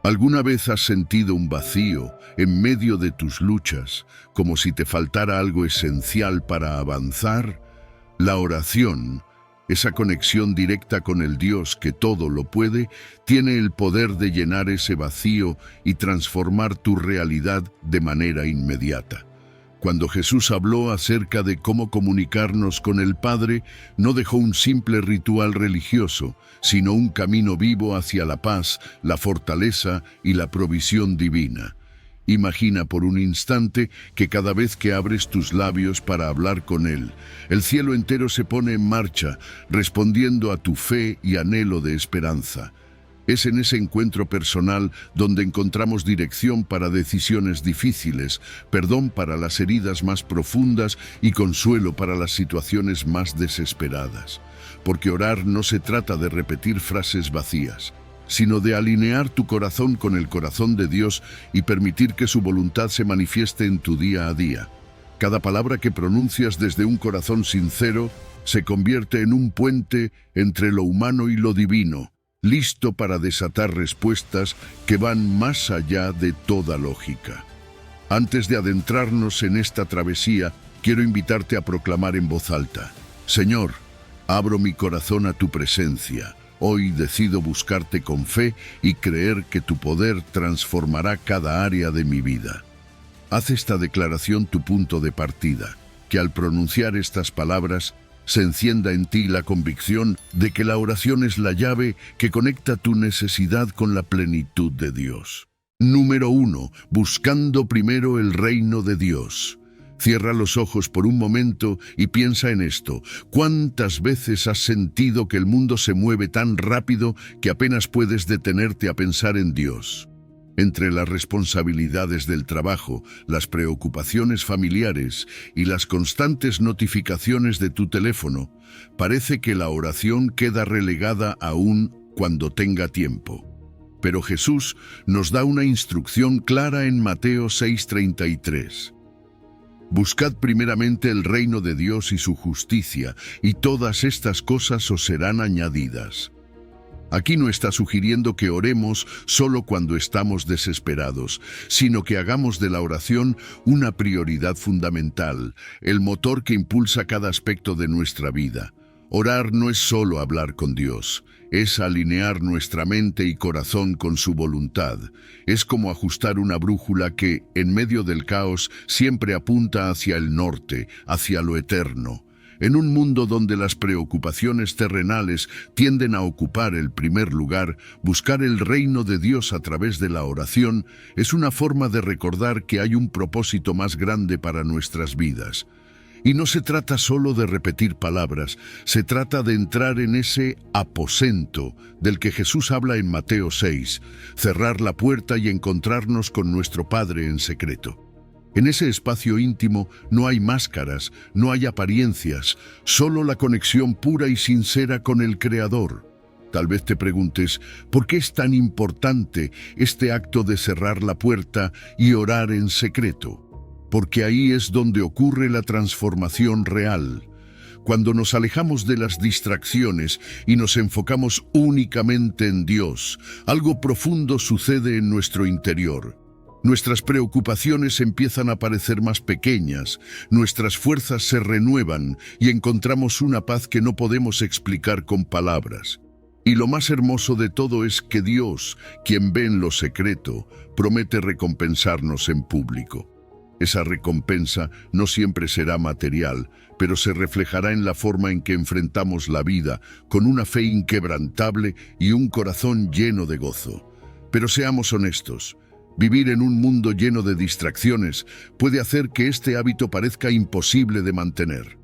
¿Alguna vez has sentido un vacío en medio de tus luchas, como si te faltara algo esencial para avanzar? La oración, esa conexión directa con el Dios que todo lo puede, tiene el poder de llenar ese vacío y transformar tu realidad de manera inmediata. Cuando Jesús habló acerca de cómo comunicarnos con el Padre, no dejó un simple ritual religioso, sino un camino vivo hacia la paz, la fortaleza y la provisión divina. Imagina por un instante que cada vez que abres tus labios para hablar con Él, el cielo entero se pone en marcha, respondiendo a tu fe y anhelo de esperanza. Es en ese encuentro personal donde encontramos dirección para decisiones difíciles, perdón para las heridas más profundas y consuelo para las situaciones más desesperadas. Porque orar no se trata de repetir frases vacías, sino de alinear tu corazón con el corazón de Dios y permitir que su voluntad se manifieste en tu día a día. Cada palabra que pronuncias desde un corazón sincero se convierte en un puente entre lo humano y lo divino, listo para desatar respuestas que van más allá de toda lógica. Antes de adentrarnos en esta travesía, quiero invitarte a proclamar en voz alta: Señor, abro mi corazón a tu presencia. Hoy decido buscarte con fe y creer que tu poder transformará cada área de mi vida. Haz esta declaración tu punto de partida, que al pronunciar estas palabras se encienda en ti la convicción de que la oración es la llave que conecta tu necesidad con la plenitud de Dios. Número 1. Buscando primero el reino de Dios. Cierra los ojos por un momento y piensa en esto. ¿Cuántas veces has sentido que el mundo se mueve tan rápido que apenas puedes detenerte a pensar en Dios? Entre las responsabilidades del trabajo, las preocupaciones familiares y las constantes notificaciones de tu teléfono, parece que la oración queda relegada aún cuando tenga tiempo. Pero Jesús nos da una instrucción clara en Mateo 6:33. Buscad primeramente el reino de Dios y su justicia, y todas estas cosas os serán añadidas. Aquí no está sugiriendo que oremos solo cuando estamos desesperados, sino que hagamos de la oración una prioridad fundamental, el motor que impulsa cada aspecto de nuestra vida. Orar no es solo hablar con Dios, es alinear nuestra mente y corazón con su voluntad. Es como ajustar una brújula que, en medio del caos, siempre apunta hacia el norte, hacia lo eterno. En un mundo donde las preocupaciones terrenales tienden a ocupar el primer lugar, buscar el reino de Dios a través de la oración es una forma de recordar que hay un propósito más grande para nuestras vidas. Y no se trata solo de repetir palabras, se trata de entrar en ese aposento del que Jesús habla en Mateo 6, cerrar la puerta y encontrarnos con nuestro Padre en secreto. En ese espacio íntimo no hay máscaras, no hay apariencias, solo la conexión pura y sincera con el Creador. Tal vez te preguntes, ¿por qué es tan importante este acto de cerrar la puerta y orar en secreto? Porque ahí es donde ocurre la transformación real. Cuando nos alejamos de las distracciones y nos enfocamos únicamente en Dios, algo profundo sucede en nuestro interior. Nuestras preocupaciones empiezan a parecer más pequeñas, nuestras fuerzas se renuevan y encontramos una paz que no podemos explicar con palabras. Y lo más hermoso de todo es que Dios, quien ve en lo secreto, promete recompensarnos en público. Esa recompensa no siempre será material, pero se reflejará en la forma en que enfrentamos la vida, con una fe inquebrantable y un corazón lleno de gozo. Pero seamos honestos. Vivir en un mundo lleno de distracciones puede hacer que este hábito parezca imposible de mantener.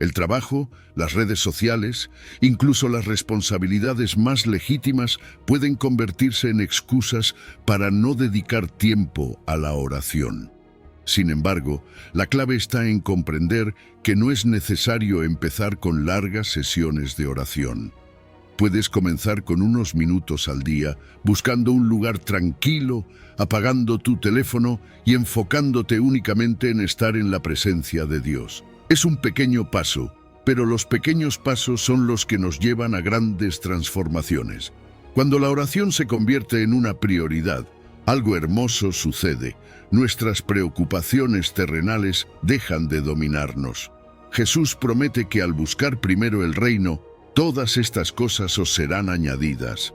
El trabajo, las redes sociales, incluso las responsabilidades más legítimas pueden convertirse en excusas para no dedicar tiempo a la oración. Sin embargo, la clave está en comprender que no es necesario empezar con largas sesiones de oración. Puedes comenzar con unos minutos al día, buscando un lugar tranquilo, apagando tu teléfono y enfocándote únicamente en estar en la presencia de Dios. Es un pequeño paso, pero los pequeños pasos son los que nos llevan a grandes transformaciones. Cuando la oración se convierte en una prioridad, algo hermoso sucede. Nuestras preocupaciones terrenales dejan de dominarnos. Jesús promete que al buscar primero el reino, todas estas cosas os serán añadidas.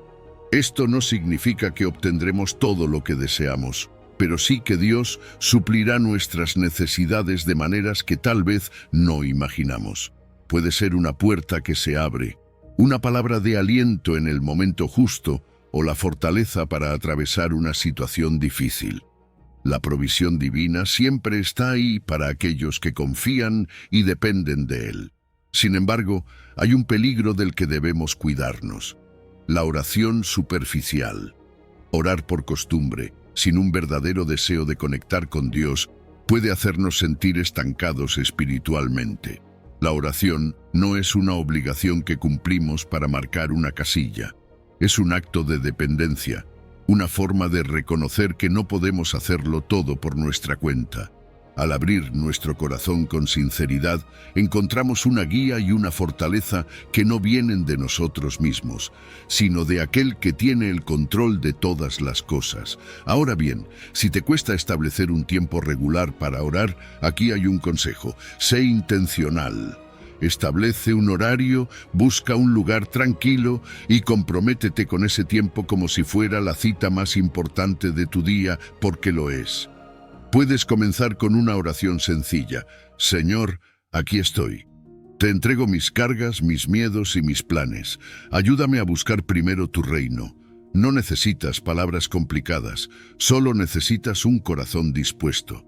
Esto no significa que obtendremos todo lo que deseamos, pero sí que Dios suplirá nuestras necesidades de maneras que tal vez no imaginamos. Puede ser una puerta que se abre, una palabra de aliento en el momento justo o la fortaleza para atravesar una situación difícil. La provisión divina siempre está ahí para aquellos que confían y dependen de Él. Sin embargo, hay un peligro del que debemos cuidarnos: la oración superficial. Orar por costumbre, sin un verdadero deseo de conectar con Dios, puede hacernos sentir estancados espiritualmente. La oración no es una obligación que cumplimos para marcar una casilla. Es un acto de dependencia, una forma de reconocer que no podemos hacerlo todo por nuestra cuenta. Al abrir nuestro corazón con sinceridad, encontramos una guía y una fortaleza que no vienen de nosotros mismos, sino de aquel que tiene el control de todas las cosas. Ahora bien, si te cuesta establecer un tiempo regular para orar, aquí hay un consejo: sé intencional. Establece un horario, busca un lugar tranquilo y comprométete con ese tiempo como si fuera la cita más importante de tu día, porque lo es. Puedes comenzar con una oración sencilla: Señor, aquí estoy. Te entrego mis cargas, mis miedos y mis planes. Ayúdame a buscar primero tu reino. No necesitas palabras complicadas, solo necesitas un corazón dispuesto.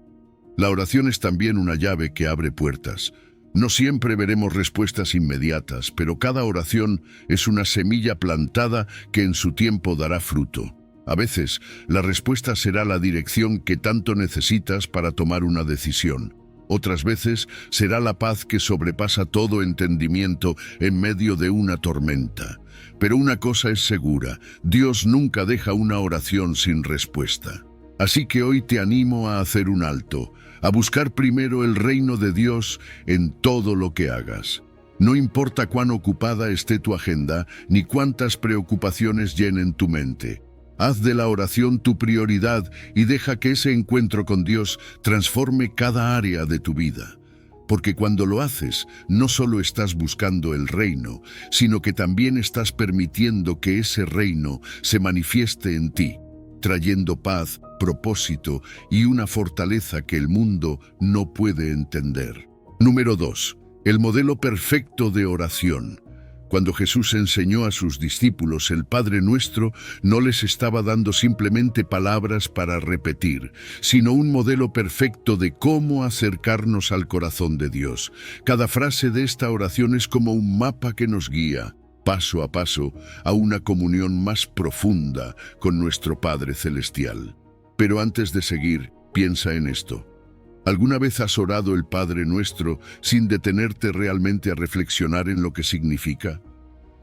La oración es también una llave que abre puertas. No siempre veremos respuestas inmediatas, pero cada oración es una semilla plantada que en su tiempo dará fruto. A veces, la respuesta será la dirección que tanto necesitas para tomar una decisión. Otras veces, será la paz que sobrepasa todo entendimiento en medio de una tormenta. Pero una cosa es segura: Dios nunca deja una oración sin respuesta. Así que hoy te animo a hacer un alto, a buscar primero el reino de Dios en todo lo que hagas. No importa cuán ocupada esté tu agenda, ni cuántas preocupaciones llenen tu mente. Haz de la oración tu prioridad y deja que ese encuentro con Dios transforme cada área de tu vida. Porque cuando lo haces, no solo estás buscando el reino, sino que también estás permitiendo que ese reino se manifieste en ti, trayendo paz, propósito y una fortaleza que el mundo no puede entender. Número 2. El modelo perfecto de oración. Cuando Jesús enseñó a sus discípulos el Padre Nuestro, no les estaba dando simplemente palabras para repetir, sino un modelo perfecto de cómo acercarnos al corazón de Dios. Cada frase de esta oración es como un mapa que nos guía, paso a paso, a una comunión más profunda con nuestro Padre Celestial. Pero antes de seguir, piensa en esto. ¿Alguna vez has orado el Padre Nuestro sin detenerte realmente a reflexionar en lo que significa?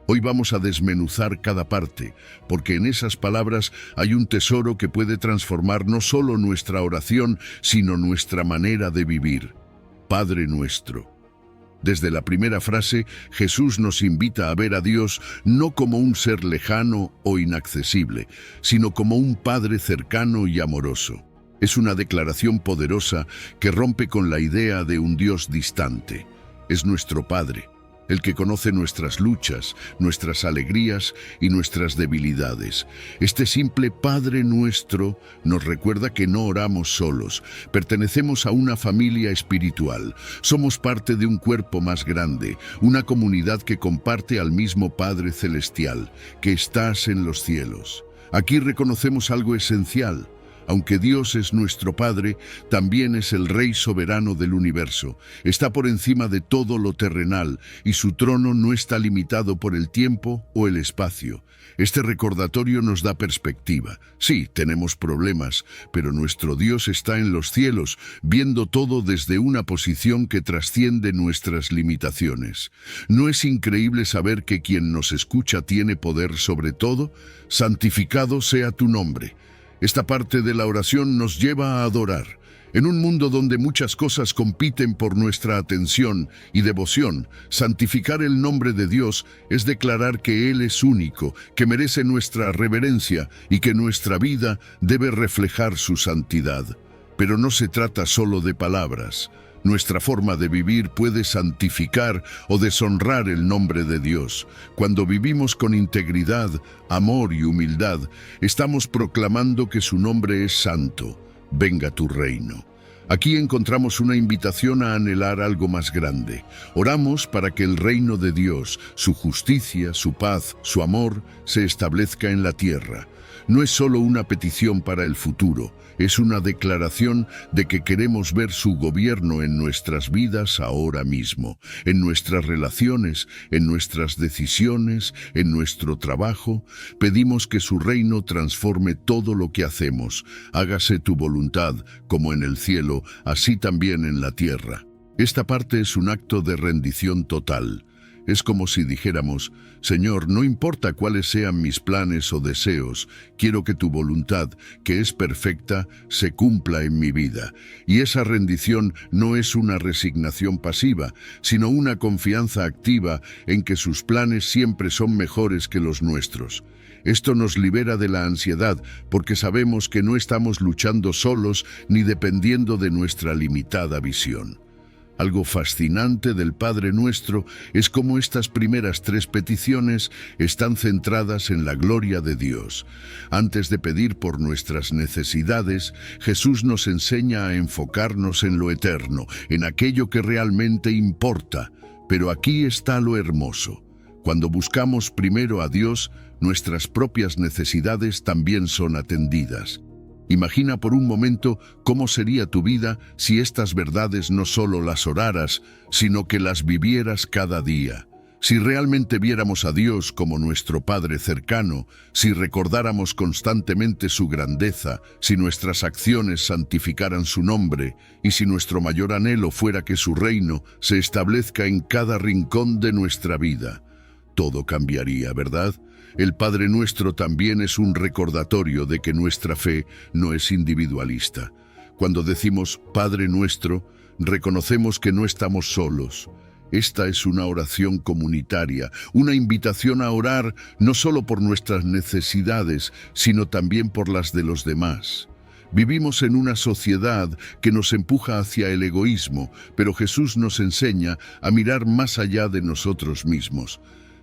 Hoy vamos a desmenuzar cada parte, porque en esas palabras hay un tesoro que puede transformar no solo nuestra oración, sino nuestra manera de vivir. Padre Nuestro. Desde la primera frase, Jesús nos invita a ver a Dios no como un ser lejano o inaccesible, sino como un Padre cercano y amoroso. Es una declaración poderosa que rompe con la idea de un Dios distante. Es nuestro Padre, el que conoce nuestras luchas, nuestras alegrías y nuestras debilidades. Este simple Padre Nuestro nos recuerda que no oramos solos, pertenecemos a una familia espiritual, somos parte de un cuerpo más grande, una comunidad que comparte al mismo Padre Celestial, que estás en los cielos. Aquí reconocemos algo esencial. Aunque Dios es nuestro Padre, también es el Rey soberano del universo. Está por encima de todo lo terrenal y su trono no está limitado por el tiempo o el espacio. Este recordatorio nos da perspectiva. Sí, tenemos problemas, pero nuestro Dios está en los cielos, viendo todo desde una posición que trasciende nuestras limitaciones. ¿No es increíble saber que quien nos escucha tiene poder sobre todo? Santificado sea tu nombre. Esta parte de la oración nos lleva a adorar. En un mundo donde muchas cosas compiten por nuestra atención y devoción, santificar el nombre de Dios es declarar que Él es único, que merece nuestra reverencia y que nuestra vida debe reflejar su santidad. Pero no se trata solo de palabras. Nuestra forma de vivir puede santificar o deshonrar el nombre de Dios. Cuando vivimos con integridad, amor y humildad, estamos proclamando que su nombre es santo. Venga tu reino. Aquí encontramos una invitación a anhelar algo más grande. Oramos para que el reino de Dios, su justicia, su paz, su amor, se establezca en la tierra. No es solo una petición para el futuro, es una declaración de que queremos ver su gobierno en nuestras vidas ahora mismo, en nuestras relaciones, en nuestras decisiones, en nuestro trabajo. Pedimos que su reino transforme todo lo que hacemos. Hágase tu voluntad, como en el cielo, así también en la tierra. Esta parte es un acto de rendición total. Es como si dijéramos: Señor, no importa cuáles sean mis planes o deseos, quiero que tu voluntad, que es perfecta, se cumpla en mi vida. Y esa rendición no es una resignación pasiva, sino una confianza activa en que sus planes siempre son mejores que los nuestros. Esto nos libera de la ansiedad, porque sabemos que no estamos luchando solos ni dependiendo de nuestra limitada visión. Algo fascinante del Padre Nuestro es cómo estas primeras 3 peticiones están centradas en la gloria de Dios. Antes de pedir por nuestras necesidades, Jesús nos enseña a enfocarnos en lo eterno, en aquello que realmente importa. Pero aquí está lo hermoso. Cuando buscamos primero a Dios, nuestras propias necesidades también son atendidas. Imagina por un momento cómo sería tu vida si estas verdades no solo las oraras, sino que las vivieras cada día. Si realmente viéramos a Dios como nuestro Padre cercano, si recordáramos constantemente su grandeza, si nuestras acciones santificaran su nombre, y si nuestro mayor anhelo fuera que su reino se establezca en cada rincón de nuestra vida, todo cambiaría, ¿verdad? El Padre Nuestro también es un recordatorio de que nuestra fe no es individualista. Cuando decimos Padre Nuestro, reconocemos que no estamos solos. Esta es una oración comunitaria, una invitación a orar no solo por nuestras necesidades, sino también por las de los demás. Vivimos en una sociedad que nos empuja hacia el egoísmo, pero Jesús nos enseña a mirar más allá de nosotros mismos.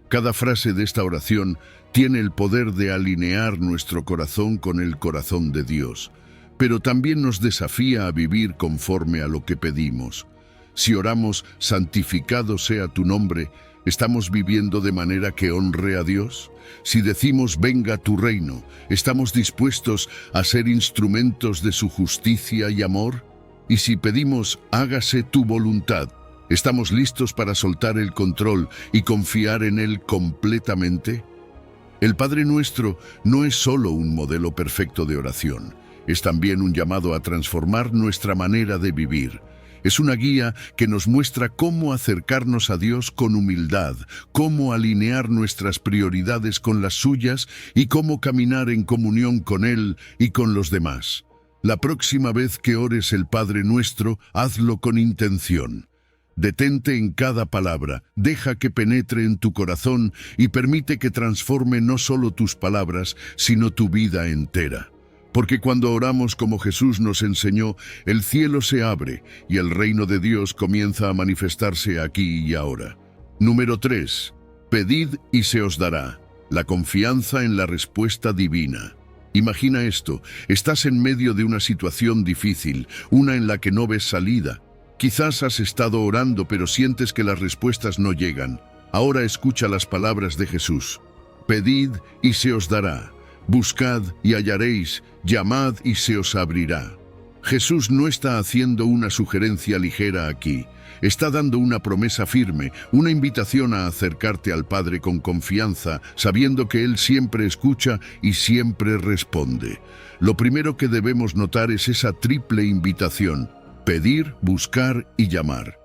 Cada frase de esta oración tiene el poder de alinear nuestro corazón con el corazón de Dios, pero también nos desafía a vivir conforme a lo que pedimos. Si oramos, santificado sea tu nombre, ¿estamos viviendo de manera que honre a Dios? Si decimos, venga tu reino, ¿estamos dispuestos a ser instrumentos de su justicia y amor? Y si pedimos, hágase tu voluntad, ¿estamos listos para soltar el control y confiar en Él completamente? El Padre Nuestro no es solo un modelo perfecto de oración, es también un llamado a transformar nuestra manera de vivir. Es una guía que nos muestra cómo acercarnos a Dios con humildad, cómo alinear nuestras prioridades con las suyas y cómo caminar en comunión con Él y con los demás. La próxima vez que ores el Padre Nuestro, hazlo con intención. Detente en cada palabra, deja que penetre en tu corazón y permite que transforme no solo tus palabras, sino tu vida entera. Porque cuando oramos como Jesús nos enseñó, el cielo se abre y el reino de Dios comienza a manifestarse aquí y ahora. Número 3. Pedid y se os dará. La confianza en la respuesta divina. Imagina esto, estás en medio de una situación difícil, una en la que no ves salida. Quizás has estado orando pero sientes que las respuestas no llegan. Ahora escucha las palabras de Jesús. Pedid y se os dará. Buscad y hallaréis. Llamad y se os abrirá. Jesús no está haciendo una sugerencia ligera aquí. Está dando una promesa firme, una invitación a acercarte al Padre con confianza, sabiendo que Él siempre escucha y siempre responde. Lo primero que debemos notar es esa triple invitación: pedir, buscar y llamar.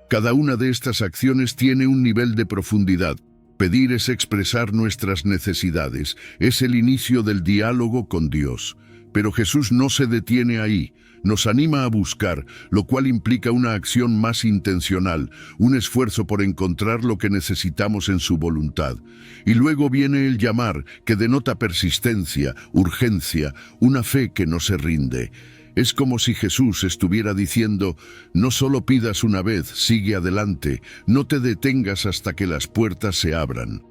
Cada una de estas acciones tiene un nivel de profundidad. Pedir es expresar nuestras necesidades, es el inicio del diálogo con Dios. Pero Jesús no se detiene ahí, nos anima a buscar, lo cual implica una acción más intencional, un esfuerzo por encontrar lo que necesitamos en su voluntad. Y luego viene el llamar, que denota persistencia, urgencia, una fe que no se rinde. Es como si Jesús estuviera diciendo, no solo pidas una vez, sigue adelante, no te detengas hasta que las puertas se abran.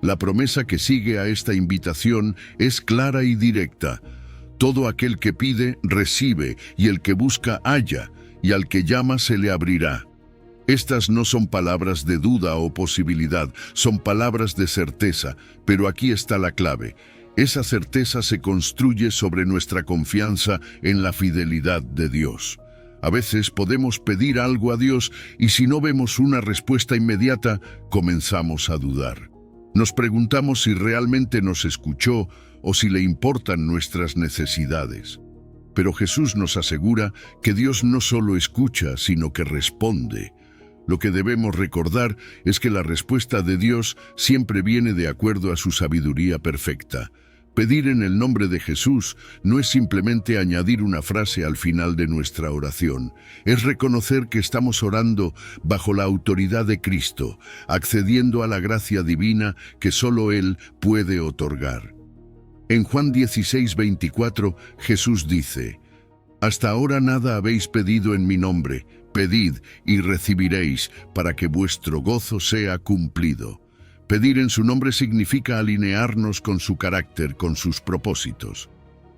La promesa que sigue a esta invitación es clara y directa. Todo aquel que pide, recibe, y el que busca, halla, y al que llama se le abrirá. Estas no son palabras de duda o posibilidad, son palabras de certeza, pero aquí está la clave. Esa certeza se construye sobre nuestra confianza en la fidelidad de Dios. A veces podemos pedir algo a Dios y si no vemos una respuesta inmediata, comenzamos a dudar. Nos preguntamos si realmente nos escuchó o si le importan nuestras necesidades. Pero Jesús nos asegura que Dios no solo escucha, sino que responde. Lo que debemos recordar es que la respuesta de Dios siempre viene de acuerdo a su sabiduría perfecta. Pedir en el nombre de Jesús no es simplemente añadir una frase al final de nuestra oración, es reconocer que estamos orando bajo la autoridad de Cristo, accediendo a la gracia divina que solo Él puede otorgar. En Juan 16:24, Jesús dice, «Hasta ahora nada habéis pedido en mi nombre, pedid y recibiréis, para que vuestro gozo sea cumplido». Pedir en su nombre significa alinearnos con su carácter, con sus propósitos.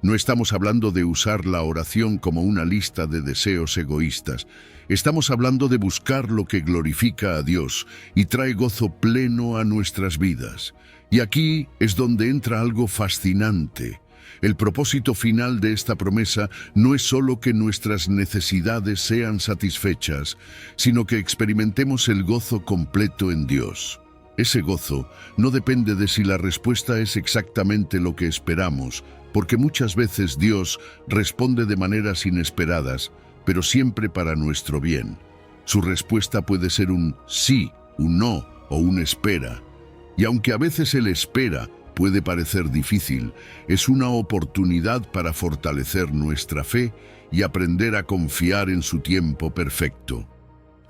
No estamos hablando de usar la oración como una lista de deseos egoístas. Estamos hablando de buscar lo que glorifica a Dios y trae gozo pleno a nuestras vidas. Y aquí es donde entra algo fascinante. El propósito final de esta promesa no es solo que nuestras necesidades sean satisfechas, sino que experimentemos el gozo completo en Dios. Ese gozo no depende de si la respuesta es exactamente lo que esperamos, porque muchas veces Dios responde de maneras inesperadas, pero siempre para nuestro bien. Su respuesta puede ser un sí, un no o un espera. Y aunque a veces el espera puede parecer difícil, es una oportunidad para fortalecer nuestra fe y aprender a confiar en su tiempo perfecto.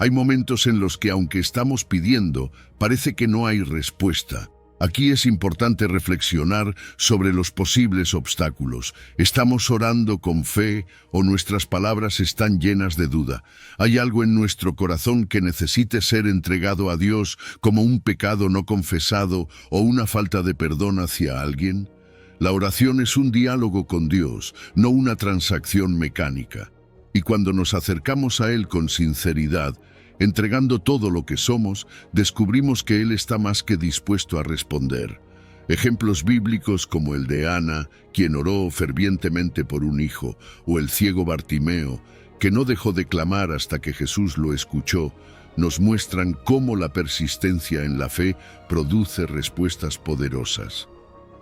Hay momentos en los que, aunque estamos pidiendo, parece que no hay respuesta. Aquí es importante reflexionar sobre los posibles obstáculos. ¿Estamos orando con fe o nuestras palabras están llenas de duda? ¿Hay algo en nuestro corazón que necesite ser entregado a Dios como un pecado no confesado o una falta de perdón hacia alguien? La oración es un diálogo con Dios, no una transacción mecánica. Y cuando nos acercamos a Él con sinceridad, entregando todo lo que somos, descubrimos que Él está más que dispuesto a responder. Ejemplos bíblicos como el de Ana, quien oró fervientemente por un hijo, o el ciego Bartimeo, que no dejó de clamar hasta que Jesús lo escuchó, nos muestran cómo la persistencia en la fe produce respuestas poderosas.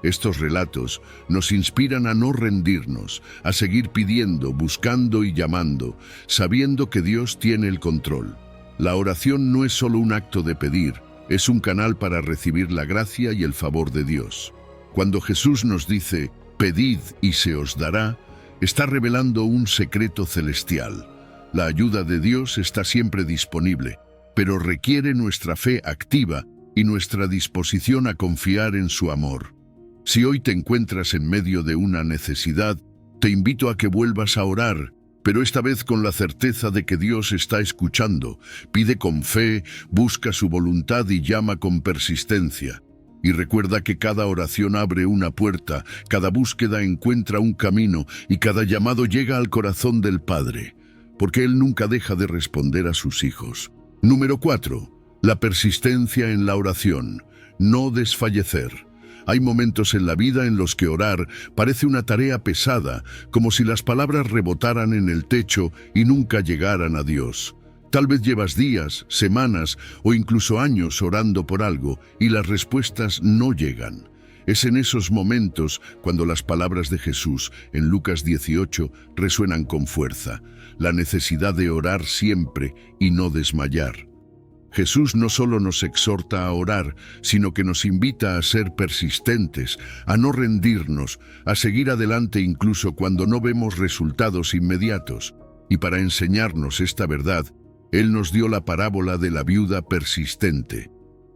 Estos relatos nos inspiran a no rendirnos, a seguir pidiendo, buscando y llamando, sabiendo que Dios tiene el control. La oración no es solo un acto de pedir, es un canal para recibir la gracia y el favor de Dios. Cuando Jesús nos dice, pedid y se os dará, está revelando un secreto celestial. La ayuda de Dios está siempre disponible, pero requiere nuestra fe activa y nuestra disposición a confiar en su amor. Si hoy te encuentras en medio de una necesidad, te invito a que vuelvas a orar, pero esta vez con la certeza de que Dios está escuchando. Pide con fe, busca su voluntad y llama con persistencia. Y recuerda que cada oración abre una puerta, cada búsqueda encuentra un camino y cada llamado llega al corazón del Padre, porque Él nunca deja de responder a sus hijos. Número 4. La persistencia en la oración. No desfallecer. Hay momentos en la vida en los que orar parece una tarea pesada, como si las palabras rebotaran en el techo y nunca llegaran a Dios. Tal vez llevas días, semanas o incluso años orando por algo y las respuestas no llegan. Es en esos momentos cuando las palabras de Jesús en Lucas 18 resuenan con fuerza, la necesidad de orar siempre y no desmayar. Jesús no solo nos exhorta a orar, sino que nos invita a ser persistentes, a no rendirnos, a seguir adelante incluso cuando no vemos resultados inmediatos. Y para enseñarnos esta verdad, Él nos dio la parábola de la viuda persistente.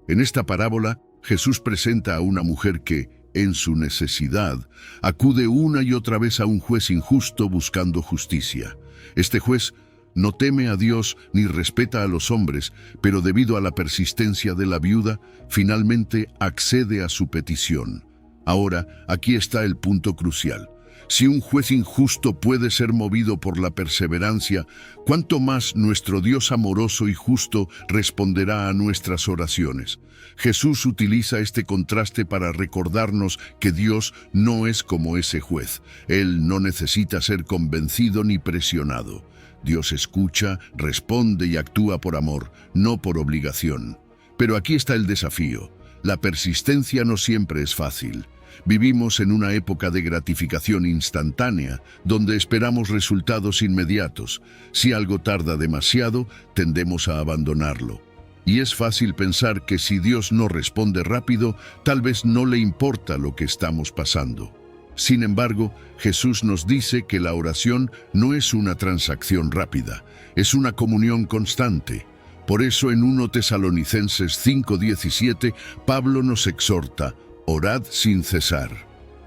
En esta parábola, Jesús presenta a una mujer que, en su necesidad, acude una y otra vez a un juez injusto buscando justicia. Este juez no teme a Dios ni respeta a los hombres, pero debido a la persistencia de la viuda, finalmente accede a su petición. Ahora, aquí está el punto crucial. Si un juez injusto puede ser movido por la perseverancia, ¿cuánto más nuestro Dios amoroso y justo responderá a nuestras oraciones? Jesús utiliza este contraste para recordarnos que Dios no es como ese juez. Él no necesita ser convencido ni presionado. Dios escucha, responde y actúa por amor, no por obligación. Pero aquí está el desafío. La persistencia no siempre es fácil. Vivimos en una época de gratificación instantánea, donde esperamos resultados inmediatos. Si algo tarda demasiado, tendemos a abandonarlo. Y es fácil pensar que si Dios no responde rápido, tal vez no le importa lo que estamos pasando. Sin embargo, Jesús nos dice que la oración no es una transacción rápida, es una comunión constante. Por eso en 1 Tesalonicenses 5:17, Pablo nos exhorta: orad sin cesar.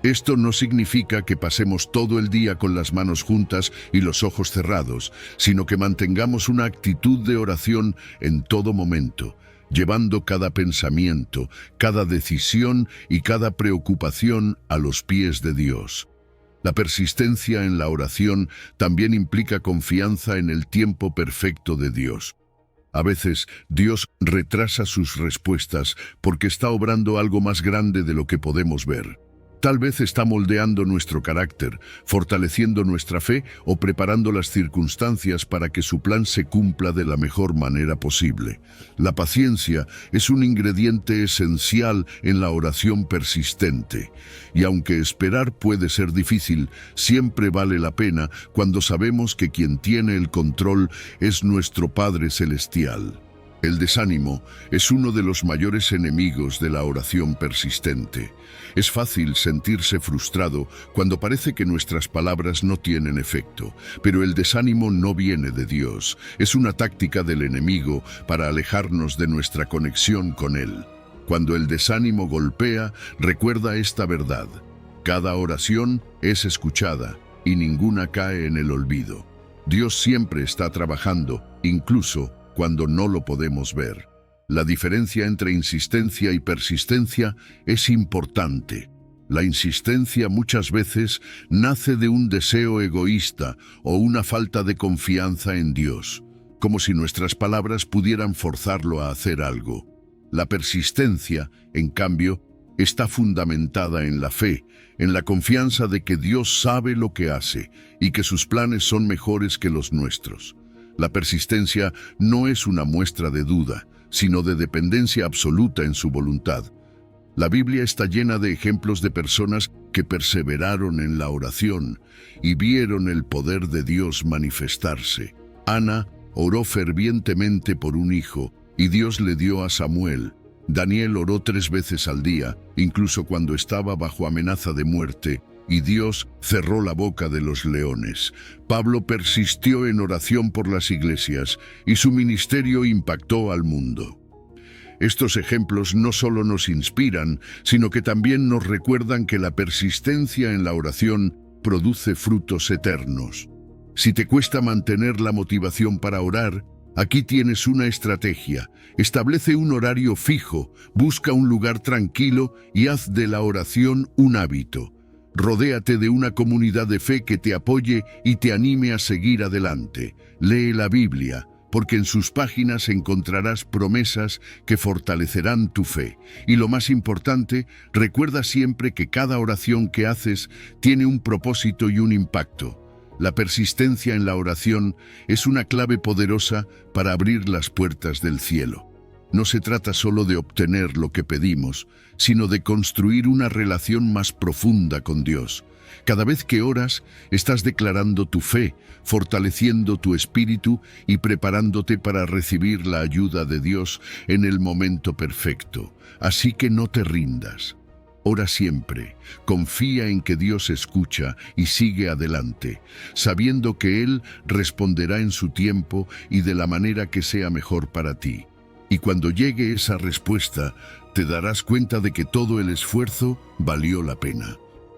Esto no significa que pasemos todo el día con las manos juntas y los ojos cerrados, sino que mantengamos una actitud de oración en todo momento, llevando cada pensamiento, cada decisión y cada preocupación a los pies de Dios. La persistencia en la oración también implica confianza en el tiempo perfecto de Dios. A veces, Dios retrasa sus respuestas porque está obrando algo más grande de lo que podemos ver. Tal vez está moldeando nuestro carácter, fortaleciendo nuestra fe o preparando las circunstancias para que su plan se cumpla de la mejor manera posible. La paciencia es un ingrediente esencial en la oración persistente. Y aunque esperar puede ser difícil, siempre vale la pena cuando sabemos que quien tiene el control es nuestro Padre Celestial. El desánimo es uno de los mayores enemigos de la oración persistente. Es fácil sentirse frustrado cuando parece que nuestras palabras no tienen efecto, pero el desánimo no viene de Dios. Es una táctica del enemigo para alejarnos de nuestra conexión con Él. Cuando el desánimo golpea, recuerda esta verdad: cada oración es escuchada y ninguna cae en el olvido. Dios siempre está trabajando, incluso cuando no lo podemos ver. La diferencia entre insistencia y persistencia es importante. La insistencia muchas veces nace de un deseo egoísta o una falta de confianza en Dios, como si nuestras palabras pudieran forzarlo a hacer algo. La persistencia, en cambio, está fundamentada en la fe, en la confianza de que Dios sabe lo que hace y que sus planes son mejores que los nuestros. La persistencia no es una muestra de duda, sino de dependencia absoluta en su voluntad. La Biblia está llena de ejemplos de personas que perseveraron en la oración y vieron el poder de Dios manifestarse. Ana oró fervientemente por un hijo y Dios le dio a Samuel. Daniel oró 3 veces al día, incluso cuando estaba bajo amenaza de muerte, y Dios cerró la boca de los leones. Pablo persistió en oración por las iglesias y su ministerio impactó al mundo. Estos ejemplos no solo nos inspiran, sino que también nos recuerdan que la persistencia en la oración produce frutos eternos. Si te cuesta mantener la motivación para orar, aquí tienes una estrategia. Establece un horario fijo, busca un lugar tranquilo y haz de la oración un hábito. Rodéate de una comunidad de fe que te apoye y te anime a seguir adelante. Lee la Biblia, porque en sus páginas encontrarás promesas que fortalecerán tu fe. Y lo más importante, recuerda siempre que cada oración que haces tiene un propósito y un impacto. La persistencia en la oración es una clave poderosa para abrir las puertas del cielo. No se trata solo de obtener lo que pedimos, sino de construir una relación más profunda con Dios. Cada vez que oras, estás declarando tu fe, fortaleciendo tu espíritu y preparándote para recibir la ayuda de Dios en el momento perfecto. Así que no te rindas. Ora siempre, confía en que Dios escucha y sigue adelante, sabiendo que Él responderá en su tiempo y de la manera que sea mejor para ti. Y cuando llegue esa respuesta, te darás cuenta de que todo el esfuerzo valió la pena.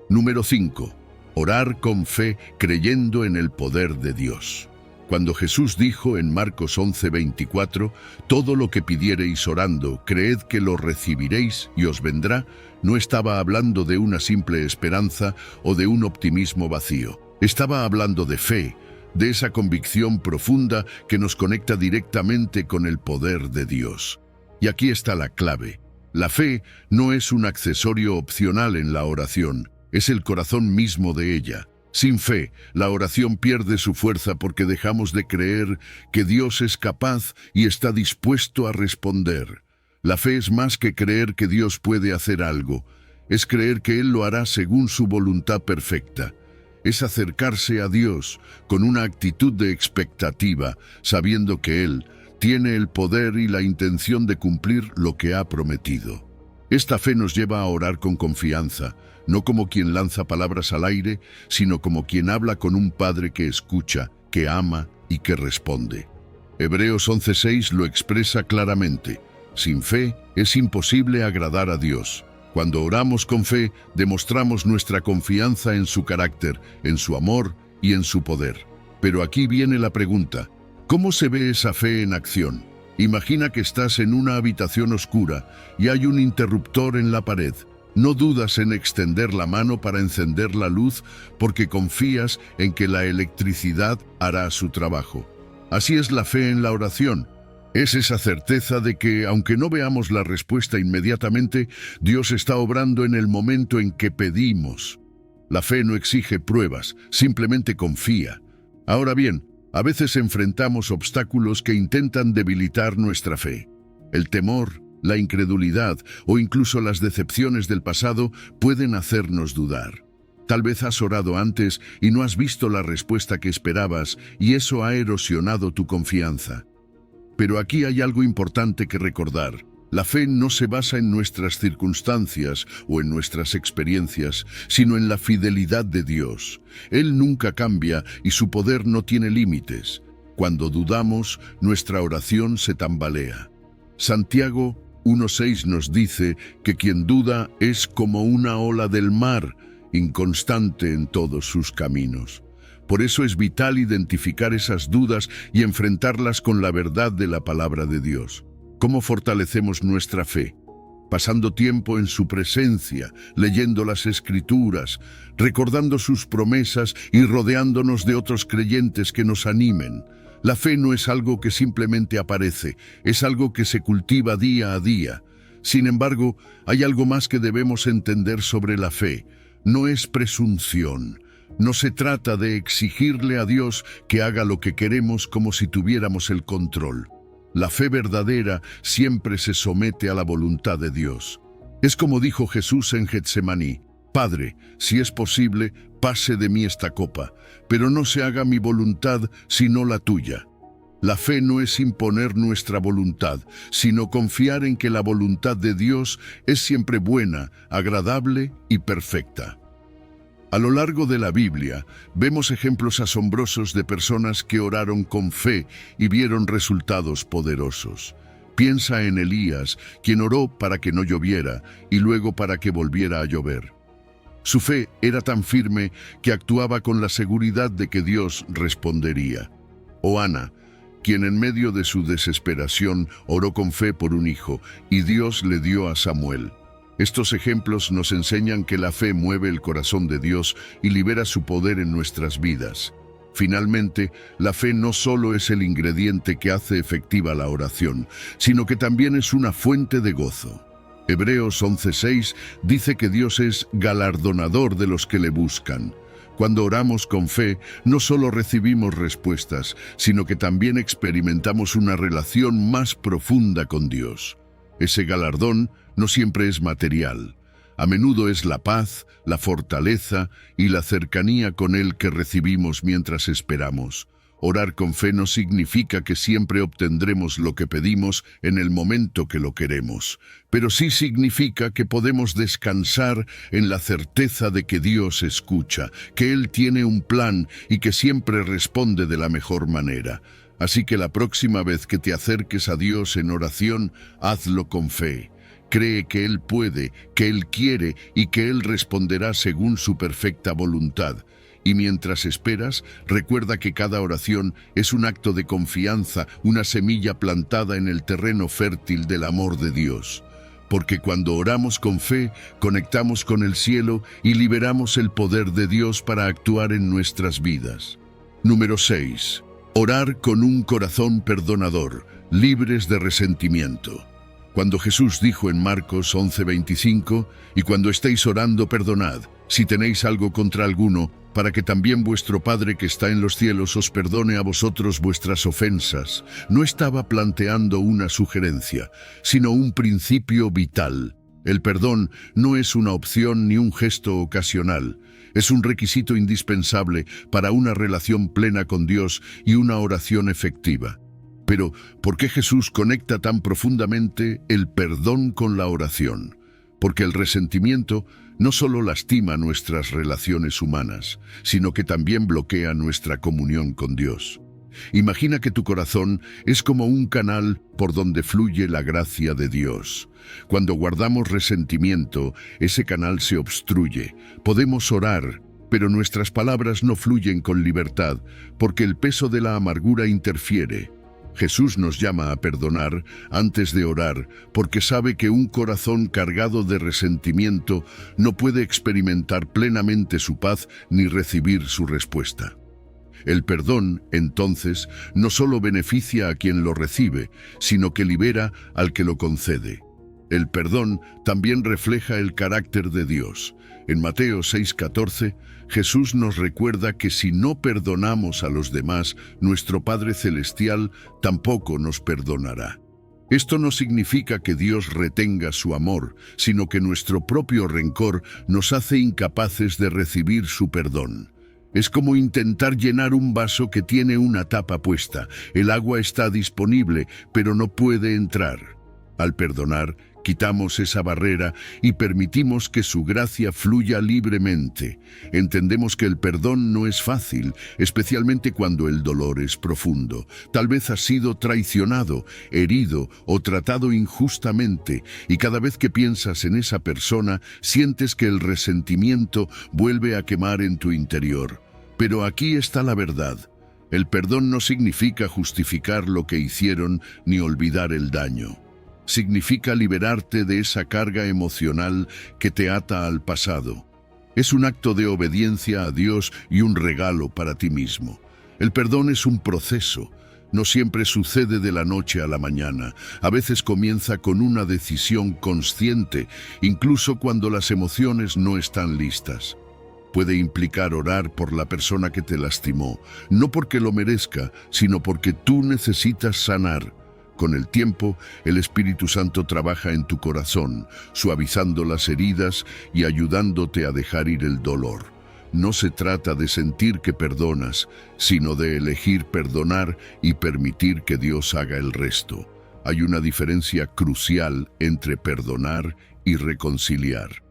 Número 5. Orar con fe creyendo en el poder de Dios. Cuando Jesús dijo en Marcos 11:24, todo lo que pidiereis orando, creed que lo recibiréis y os vendrá, no estaba hablando de una simple esperanza o de un optimismo vacío. Estaba hablando de fe, de esa convicción profunda que nos conecta directamente con el poder de Dios. Y aquí está la clave. La fe no es un accesorio opcional en la oración, es el corazón mismo de ella. Sin fe, la oración pierde su fuerza porque dejamos de creer que Dios es capaz y está dispuesto a responder. La fe es más que creer que Dios puede hacer algo, es creer que Él lo hará según su voluntad perfecta. Es acercarse a Dios con una actitud de expectativa, sabiendo que Él tiene el poder y la intención de cumplir lo que ha prometido. Esta fe nos lleva a orar con confianza, no como quien lanza palabras al aire, sino como quien habla con un Padre que escucha, que ama y que responde. Hebreos 11:6 lo expresa claramente. Sin fe es imposible agradar a Dios. Cuando oramos con fe, demostramos nuestra confianza en su carácter, en su amor y en su poder. Pero aquí viene la pregunta: ¿cómo se ve esa fe en acción? Imagina que estás en una habitación oscura y hay un interruptor en la pared. No dudas en extender la mano para encender la luz porque confías en que la electricidad hará su trabajo. Así es la fe en la oración. Es esa certeza de que, aunque no veamos la respuesta inmediatamente, Dios está obrando en el momento en que pedimos. La fe no exige pruebas, simplemente confía. Ahora bien, a veces enfrentamos obstáculos que intentan debilitar nuestra fe. El temor, la incredulidad o incluso las decepciones del pasado pueden hacernos dudar. Tal vez has orado antes y no has visto la respuesta que esperabas y eso ha erosionado tu confianza. Pero aquí hay algo importante que recordar. La fe no se basa en nuestras circunstancias o en nuestras experiencias, sino en la fidelidad de Dios. Él nunca cambia y su poder no tiene límites. Cuando dudamos, nuestra oración se tambalea. Santiago 1:6 nos dice que quien duda es como una ola del mar, inconstante en todos sus caminos. Por eso es vital identificar esas dudas y enfrentarlas con la verdad de la palabra de Dios. ¿Cómo fortalecemos nuestra fe? Pasando tiempo en su presencia, leyendo las Escrituras, recordando sus promesas y rodeándonos de otros creyentes que nos animen. La fe no es algo que simplemente aparece, es algo que se cultiva día a día. Sin embargo, hay algo más que debemos entender sobre la fe. No es presunción. No se trata de exigirle a Dios que haga lo que queremos como si tuviéramos el control. La fe verdadera siempre se somete a la voluntad de Dios. Es como dijo Jesús en Getsemaní: Padre, si es posible, pase de mí esta copa, pero no se haga mi voluntad sino la tuya. La fe no es imponer nuestra voluntad, sino confiar en que la voluntad de Dios es siempre buena, agradable y perfecta. A lo largo de la Biblia, vemos ejemplos asombrosos de personas que oraron con fe y vieron resultados poderosos. Piensa en Elías, quien oró para que no lloviera y luego para que volviera a llover. Su fe era tan firme que actuaba con la seguridad de que Dios respondería. O Ana, quien en medio de su desesperación oró con fe por un hijo y Dios le dio a Samuel. Estos ejemplos nos enseñan que la fe mueve el corazón de Dios y libera su poder en nuestras vidas. Finalmente, la fe no solo es el ingrediente que hace efectiva la oración, sino que también es una fuente de gozo. Hebreos 11:6 dice que Dios es galardonador de los que le buscan. Cuando oramos con fe, no solo recibimos respuestas, sino que también experimentamos una relación más profunda con Dios. Ese galardón no siempre es material. A menudo es la paz, la fortaleza y la cercanía con Él que recibimos mientras esperamos. Orar con fe no significa que siempre obtendremos lo que pedimos en el momento que lo queremos, pero sí significa que podemos descansar en la certeza de que Dios escucha, que Él tiene un plan y que siempre responde de la mejor manera. Así que la próxima vez que te acerques a Dios en oración, hazlo con fe. Cree que Él puede, que Él quiere y que Él responderá según su perfecta voluntad. Y mientras esperas, recuerda que cada oración es un acto de confianza, una semilla plantada en el terreno fértil del amor de Dios. Porque cuando oramos con fe, conectamos con el cielo y liberamos el poder de Dios para actuar en nuestras vidas. Número 6. Orar con un corazón perdonador, libres de resentimiento. Cuando Jesús dijo en Marcos 11:25, y cuando estéis orando, perdonad, si tenéis algo contra alguno, para que también vuestro Padre que está en los cielos os perdone a vosotros vuestras ofensas, no estaba planteando una sugerencia, sino un principio vital. El perdón no es una opción ni un gesto ocasional, es un requisito indispensable para una relación plena con Dios y una oración efectiva. Pero, ¿por qué Jesús conecta tan profundamente el perdón con la oración? Porque el resentimiento no solo lastima nuestras relaciones humanas, sino que también bloquea nuestra comunión con Dios. Imagina que tu corazón es como un canal por donde fluye la gracia de Dios. Cuando guardamos resentimiento, ese canal se obstruye. Podemos orar, pero nuestras palabras no fluyen con libertad, porque el peso de la amargura interfiere. Jesús nos llama a perdonar antes de orar, porque sabe que un corazón cargado de resentimiento no puede experimentar plenamente su paz ni recibir su respuesta. El perdón, entonces, no solo beneficia a quien lo recibe, sino que libera al que lo concede. El perdón también refleja el carácter de Dios. En Mateo 6:14, Jesús nos recuerda que si no perdonamos a los demás, nuestro Padre Celestial tampoco nos perdonará. Esto no significa que Dios retenga su amor, sino que nuestro propio rencor nos hace incapaces de recibir su perdón. Es como intentar llenar un vaso que tiene una tapa puesta. El agua está disponible, pero no puede entrar. Al perdonar, quitamos esa barrera y permitimos que su gracia fluya libremente. Entendemos que el perdón no es fácil, especialmente cuando el dolor es profundo. Tal vez has sido traicionado, herido o tratado injustamente, y cada vez que piensas en esa persona, sientes que el resentimiento vuelve a quemar en tu interior. Pero aquí está la verdad. El perdón no significa justificar lo que hicieron ni olvidar el daño. Significa liberarte de esa carga emocional que te ata al pasado. Es un acto de obediencia a Dios y un regalo para ti mismo. El perdón es un proceso. No siempre sucede de la noche a la mañana. A veces comienza con una decisión consciente, incluso cuando las emociones no están listas. Puede implicar orar por la persona que te lastimó, no porque lo merezca, sino porque tú necesitas sanar. Con el tiempo, el Espíritu Santo trabaja en tu corazón, suavizando las heridas y ayudándote a dejar ir el dolor. No se trata de sentir que perdonas, sino de elegir perdonar y permitir que Dios haga el resto. Hay una diferencia crucial entre perdonar y reconciliar.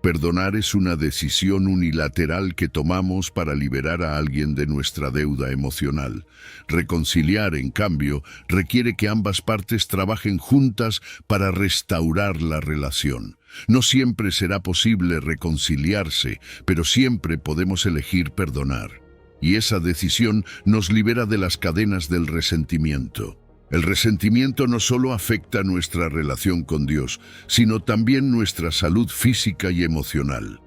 Perdonar es una decisión unilateral que tomamos para liberar a alguien de nuestra deuda emocional. Reconciliar, en cambio, requiere que ambas partes trabajen juntas para restaurar la relación. No siempre será posible reconciliarse, pero siempre podemos elegir perdonar. Y esa decisión nos libera de las cadenas del resentimiento. El resentimiento no solo afecta nuestra relación con Dios, sino también nuestra salud física y emocional.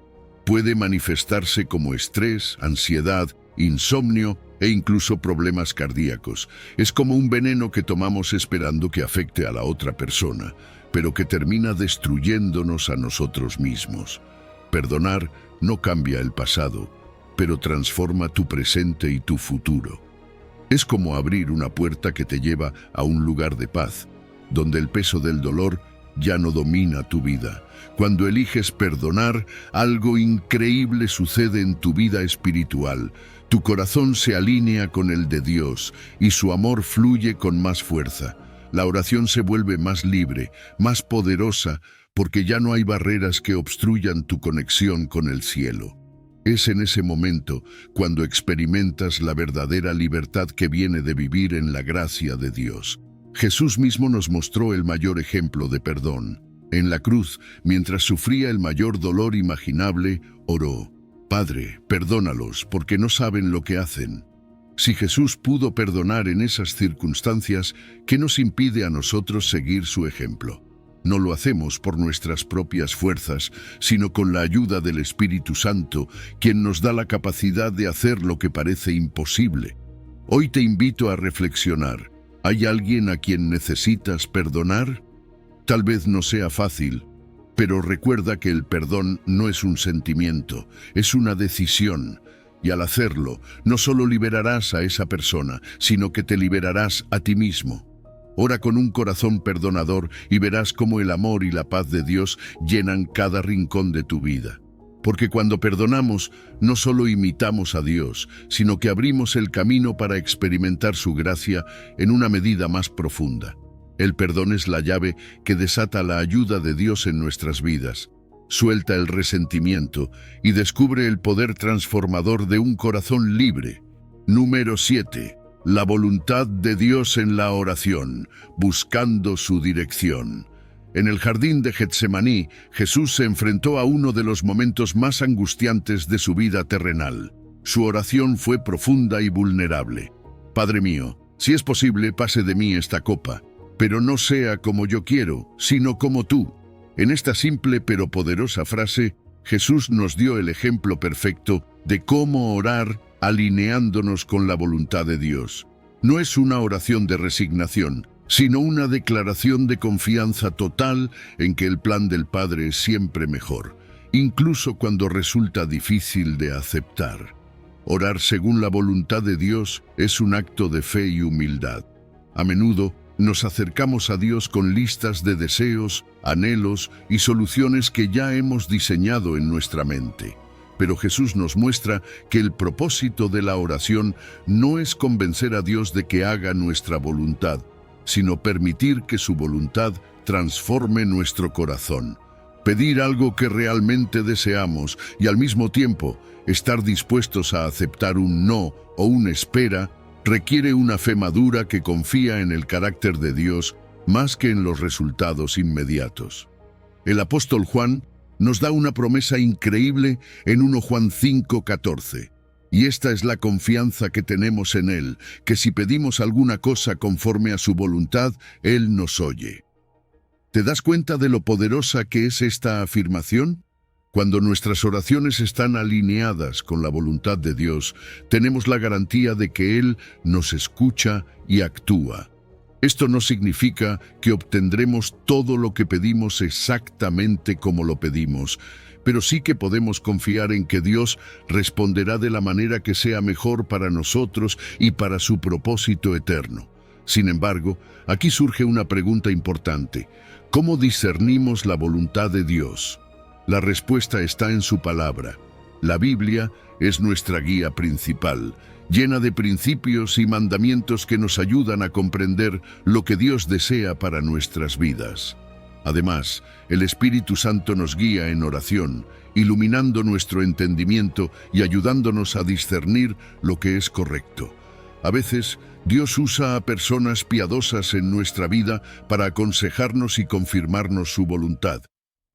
Puede manifestarse como estrés, ansiedad, insomnio e incluso problemas cardíacos. Es como un veneno que tomamos esperando que afecte a la otra persona, pero que termina destruyéndonos a nosotros mismos. Perdonar no cambia el pasado, pero transforma tu presente y tu futuro. Es como abrir una puerta que te lleva a un lugar de paz, donde el peso del dolor ya no domina tu vida. Cuando eliges perdonar, algo increíble sucede en tu vida espiritual. Tu corazón se alinea con el de Dios y su amor fluye con más fuerza. La oración se vuelve más libre, más poderosa, porque ya no hay barreras que obstruyan tu conexión con el cielo. Es en ese momento cuando experimentas la verdadera libertad que viene de vivir en la gracia de Dios. Jesús mismo nos mostró el mayor ejemplo de perdón. En la cruz, mientras sufría el mayor dolor imaginable, oró: Padre, perdónalos, porque no saben lo que hacen. Si Jesús pudo perdonar en esas circunstancias, ¿qué nos impide a nosotros seguir su ejemplo? No lo hacemos por nuestras propias fuerzas, sino con la ayuda del Espíritu Santo, quien nos da la capacidad de hacer lo que parece imposible. Hoy te invito a reflexionar. ¿Hay alguien a quien necesitas perdonar? Tal vez no sea fácil, pero recuerda que el perdón no es un sentimiento, es una decisión. Y al hacerlo, no solo liberarás a esa persona, sino que te liberarás a ti mismo. Ora con un corazón perdonador y verás cómo el amor y la paz de Dios llenan cada rincón de tu vida. Porque cuando perdonamos, no solo imitamos a Dios, sino que abrimos el camino para experimentar su gracia en una medida más profunda. El perdón es la llave que desata la ayuda de Dios en nuestras vidas. Suelta el resentimiento y descubre el poder transformador de un corazón libre. Número 7. La voluntad de Dios en la oración, buscando su dirección. En el jardín de Getsemaní, Jesús se enfrentó a uno de los momentos más angustiantes de su vida terrenal. Su oración fue profunda y vulnerable. Padre mío, si es posible, pase de mí esta copa, pero no sea como yo quiero, sino como tú. En esta simple pero poderosa frase, Jesús nos dio el ejemplo perfecto de cómo orar alineándonos con la voluntad de Dios. No es una oración de resignación, sino una declaración de confianza total en que el plan del Padre es siempre mejor, incluso cuando resulta difícil de aceptar. Orar según la voluntad de Dios es un acto de fe y humildad. A menudo nos acercamos a Dios con listas de deseos, anhelos y soluciones que ya hemos diseñado en nuestra mente. Pero Jesús nos muestra que el propósito de la oración no es convencer a Dios de que haga nuestra voluntad, sino permitir que su voluntad transforme nuestro corazón. Pedir algo que realmente deseamos y al mismo tiempo estar dispuestos a aceptar un no o una espera requiere una fe madura que confía en el carácter de Dios más que en los resultados inmediatos. El apóstol Juan nos da una promesa increíble en 1 Juan 5:14. Y esta es la confianza que tenemos en Él, que si pedimos alguna cosa conforme a su voluntad, Él nos oye. ¿Te das cuenta de lo poderosa que es esta afirmación? Cuando nuestras oraciones están alineadas con la voluntad de Dios, tenemos la garantía de que Él nos escucha y actúa. Esto no significa que obtendremos todo lo que pedimos exactamente como lo pedimos, pero sí que podemos confiar en que Dios responderá de la manera que sea mejor para nosotros y para su propósito eterno. Sin embargo, aquí surge una pregunta importante. ¿Cómo discernimos la voluntad de Dios? La respuesta está en su palabra. La Biblia es nuestra guía principal, llena de principios y mandamientos que nos ayudan a comprender lo que Dios desea para nuestras vidas. Además, el Espíritu Santo nos guía en oración, iluminando nuestro entendimiento y ayudándonos a discernir lo que es correcto. A veces, Dios usa a personas piadosas en nuestra vida para aconsejarnos y confirmarnos su voluntad.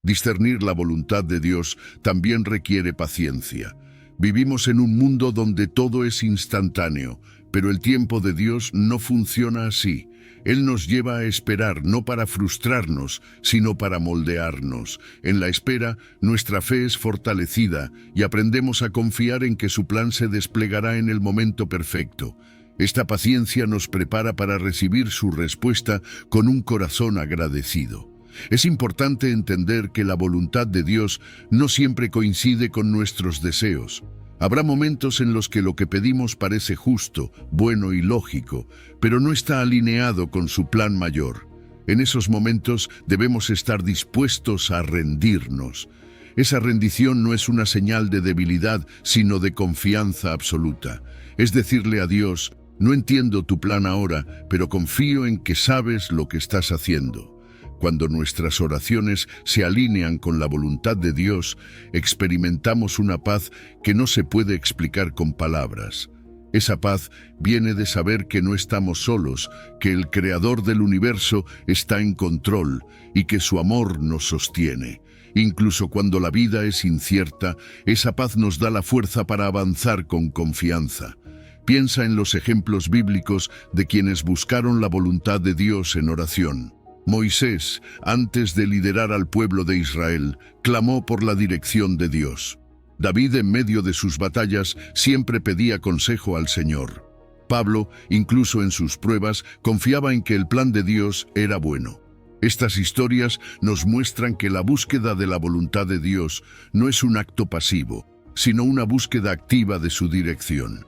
Discernir la voluntad de Dios también requiere paciencia. Vivimos en un mundo donde todo es instantáneo, pero el tiempo de Dios no funciona así. Él nos lleva a esperar no para frustrarnos, sino para moldearnos. En la espera, nuestra fe es fortalecida y aprendemos a confiar en que su plan se desplegará en el momento perfecto. Esta paciencia nos prepara para recibir su respuesta con un corazón agradecido. Es importante entender que la voluntad de Dios no siempre coincide con nuestros deseos. Habrá momentos en los que lo que pedimos parece justo, bueno y lógico, pero no está alineado con su plan mayor. En esos momentos debemos estar dispuestos a rendirnos. Esa rendición no es una señal de debilidad, sino de confianza absoluta. Es decirle a Dios: no entiendo tu plan ahora, pero confío en que sabes lo que estás haciendo. Cuando nuestras oraciones se alinean con la voluntad de Dios, experimentamos una paz que no se puede explicar con palabras. Esa paz viene de saber que no estamos solos, que el Creador del universo está en control y que su amor nos sostiene. Incluso cuando la vida es incierta, esa paz nos da la fuerza para avanzar con confianza. Piensa en los ejemplos bíblicos de quienes buscaron la voluntad de Dios en oración. Moisés, antes de liderar al pueblo de Israel, clamó por la dirección de Dios. David, en medio de sus batallas, siempre pedía consejo al Señor. Pablo, incluso en sus pruebas, confiaba en que el plan de Dios era bueno. Estas historias nos muestran que la búsqueda de la voluntad de Dios no es un acto pasivo, sino una búsqueda activa de su dirección.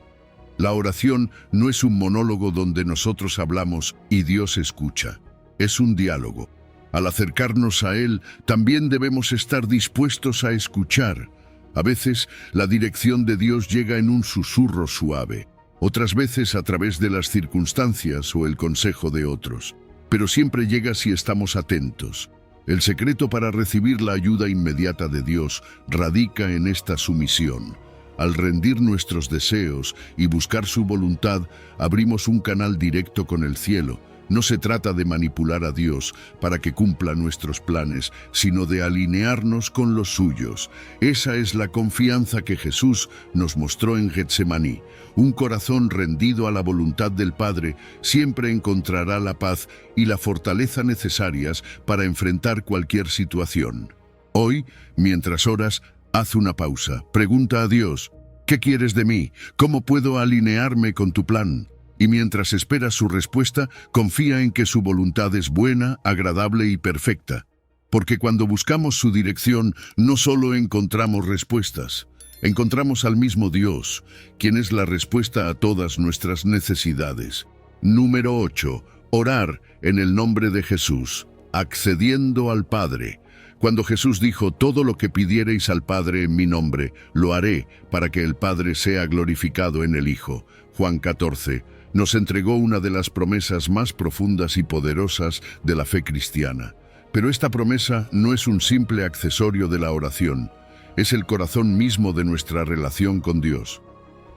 La oración no es un monólogo donde nosotros hablamos y Dios escucha. Es un diálogo. Al acercarnos a Él, también debemos estar dispuestos a escuchar. A veces, la dirección de Dios llega en un susurro suave, otras veces a través de las circunstancias o el consejo de otros. Pero siempre llega si estamos atentos. El secreto para recibir la ayuda inmediata de Dios radica en esta sumisión. Al rendir nuestros deseos y buscar su voluntad, abrimos un canal directo con el cielo. No se trata de manipular a Dios para que cumpla nuestros planes, sino de alinearnos con los suyos. Esa es la confianza que Jesús nos mostró en Getsemaní. Un corazón rendido a la voluntad del Padre siempre encontrará la paz y la fortaleza necesarias para enfrentar cualquier situación. Hoy, mientras oras, haz una pausa. Pregunta a Dios: ¿qué quieres de mí? ¿Cómo puedo alinearme con tu plan? Y mientras esperas su respuesta, confía en que su voluntad es buena, agradable y perfecta. Porque cuando buscamos su dirección, no solo encontramos respuestas, encontramos al mismo Dios, quien es la respuesta a todas nuestras necesidades. Número 8. Orar en el nombre de Jesús, accediendo al Padre. Cuando Jesús dijo: todo lo que pidiereis al Padre en mi nombre, lo haré para que el Padre sea glorificado en el Hijo. Juan 14. Nos entregó una de las promesas más profundas y poderosas de la fe cristiana. Pero esta promesa no es un simple accesorio de la oración, es el corazón mismo de nuestra relación con Dios.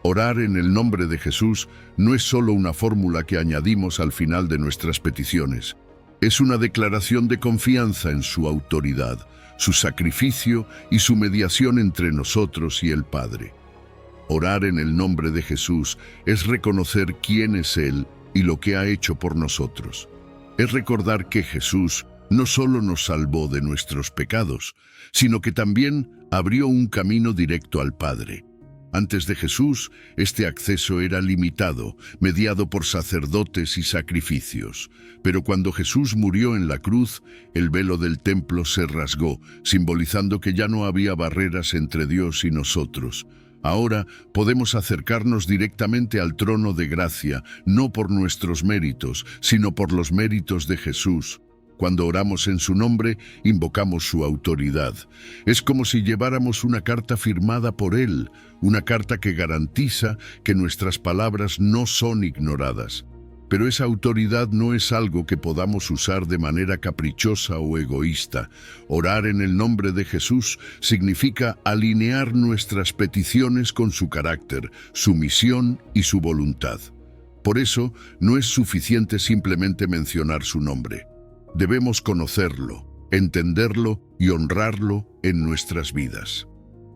Orar en el nombre de Jesús no es solo una fórmula que añadimos al final de nuestras peticiones. Es una declaración de confianza en su autoridad, su sacrificio y su mediación entre nosotros y el Padre. Orar en el nombre de Jesús es reconocer quién es Él y lo que ha hecho por nosotros. Es recordar que Jesús no solo nos salvó de nuestros pecados, sino que también abrió un camino directo al Padre. Antes de Jesús, este acceso era limitado, mediado por sacerdotes y sacrificios. Pero cuando Jesús murió en la cruz, el velo del templo se rasgó, simbolizando que ya no había barreras entre Dios y nosotros. Ahora podemos acercarnos directamente al trono de gracia, no por nuestros méritos, sino por los méritos de Jesús. Cuando oramos en su nombre, invocamos su autoridad. Es como si lleváramos una carta firmada por Él, una carta que garantiza que nuestras palabras no son ignoradas. Pero esa autoridad no es algo que podamos usar de manera caprichosa o egoísta. Orar en el nombre de Jesús significa alinear nuestras peticiones con su carácter, su misión y su voluntad. Por eso, no es suficiente simplemente mencionar su nombre. Debemos conocerlo, entenderlo y honrarlo en nuestras vidas.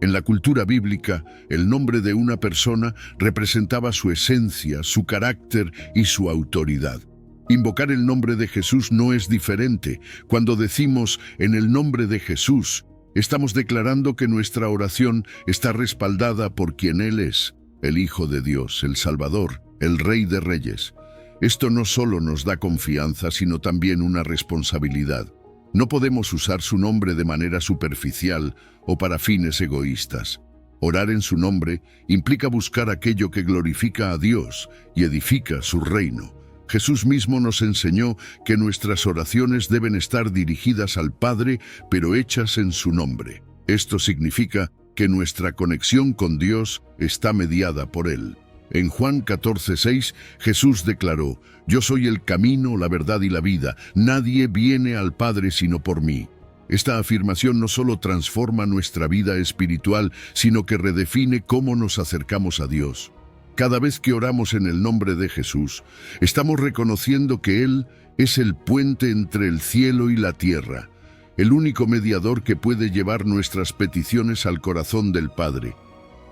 En la cultura bíblica, el nombre de una persona representaba su esencia, su carácter y su autoridad. Invocar el nombre de Jesús no es diferente. Cuando decimos en el nombre de Jesús, estamos declarando que nuestra oración está respaldada por quien Él es, el Hijo de Dios, el Salvador, el Rey de Reyes. Esto no solo nos da confianza, sino también una responsabilidad. No podemos usar su nombre de manera superficial o para fines egoístas. Orar en su nombre implica buscar aquello que glorifica a Dios y edifica su reino. Jesús mismo nos enseñó que nuestras oraciones deben estar dirigidas al Padre, pero hechas en su nombre. Esto significa que nuestra conexión con Dios está mediada por Él. En Juan 14:6, Jesús declaró: «Yo soy el camino, la verdad y la vida. Nadie viene al Padre sino por mí». Esta afirmación no solo transforma nuestra vida espiritual, sino que redefine cómo nos acercamos a Dios. Cada vez que oramos en el nombre de Jesús, estamos reconociendo que Él es el puente entre el cielo y la tierra, el único mediador que puede llevar nuestras peticiones al corazón del Padre.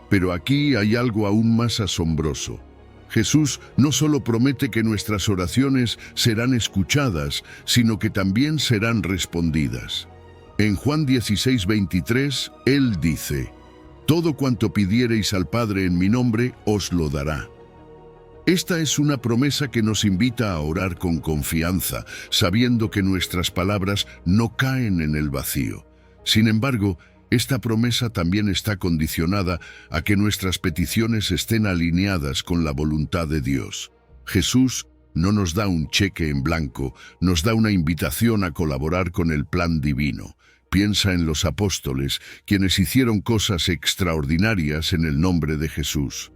Pero aquí hay algo aún más asombroso. Jesús no solo promete que nuestras oraciones serán escuchadas, sino que también serán respondidas. En Juan 16:23, Él dice: «Todo cuanto pidiereis al Padre en mi nombre, os lo dará». Esta es una promesa que nos invita a orar con confianza, sabiendo que nuestras palabras no caen en el vacío. Sin embargo, esta promesa también está condicionada a que nuestras peticiones estén alineadas con la voluntad de Dios. Jesús no nos da un cheque en blanco, nos da una invitación a colaborar con el plan divino. Piensa en los apóstoles, quienes hicieron cosas extraordinarias en el nombre de Jesús.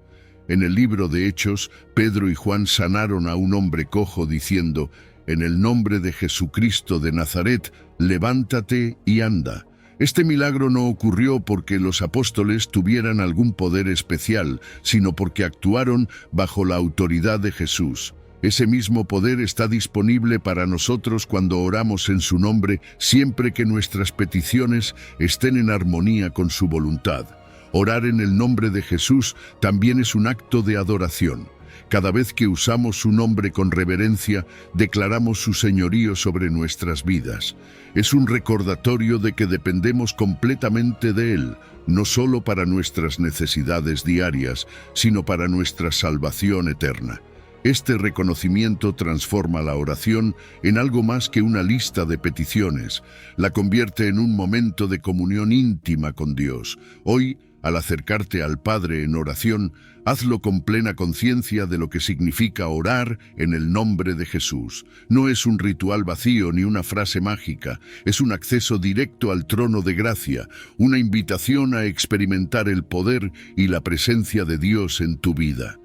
En el libro de Hechos, Pedro y Juan sanaron a un hombre cojo diciendo: «En el nombre de Jesucristo de Nazaret, levántate y anda». Este milagro no ocurrió porque los apóstoles tuvieran algún poder especial, sino porque actuaron bajo la autoridad de Jesús. Ese mismo poder está disponible para nosotros cuando oramos en su nombre, siempre que nuestras peticiones estén en armonía con su voluntad. Orar en el nombre de Jesús también es un acto de adoración. Cada vez que usamos su nombre con reverencia, declaramos su señorío sobre nuestras vidas. Es un recordatorio de que dependemos completamente de Él, no solo para nuestras necesidades diarias, sino para nuestra salvación eterna. Este reconocimiento transforma la oración en algo más que una lista de peticiones. La convierte en un momento de comunión íntima con Dios. Hoy, al acercarte al Padre en oración, hazlo con plena conciencia de lo que significa orar en el nombre de Jesús. No es un ritual vacío ni una frase mágica, es un acceso directo al trono de gracia, una invitación a experimentar el poder y la presencia de Dios en tu vida.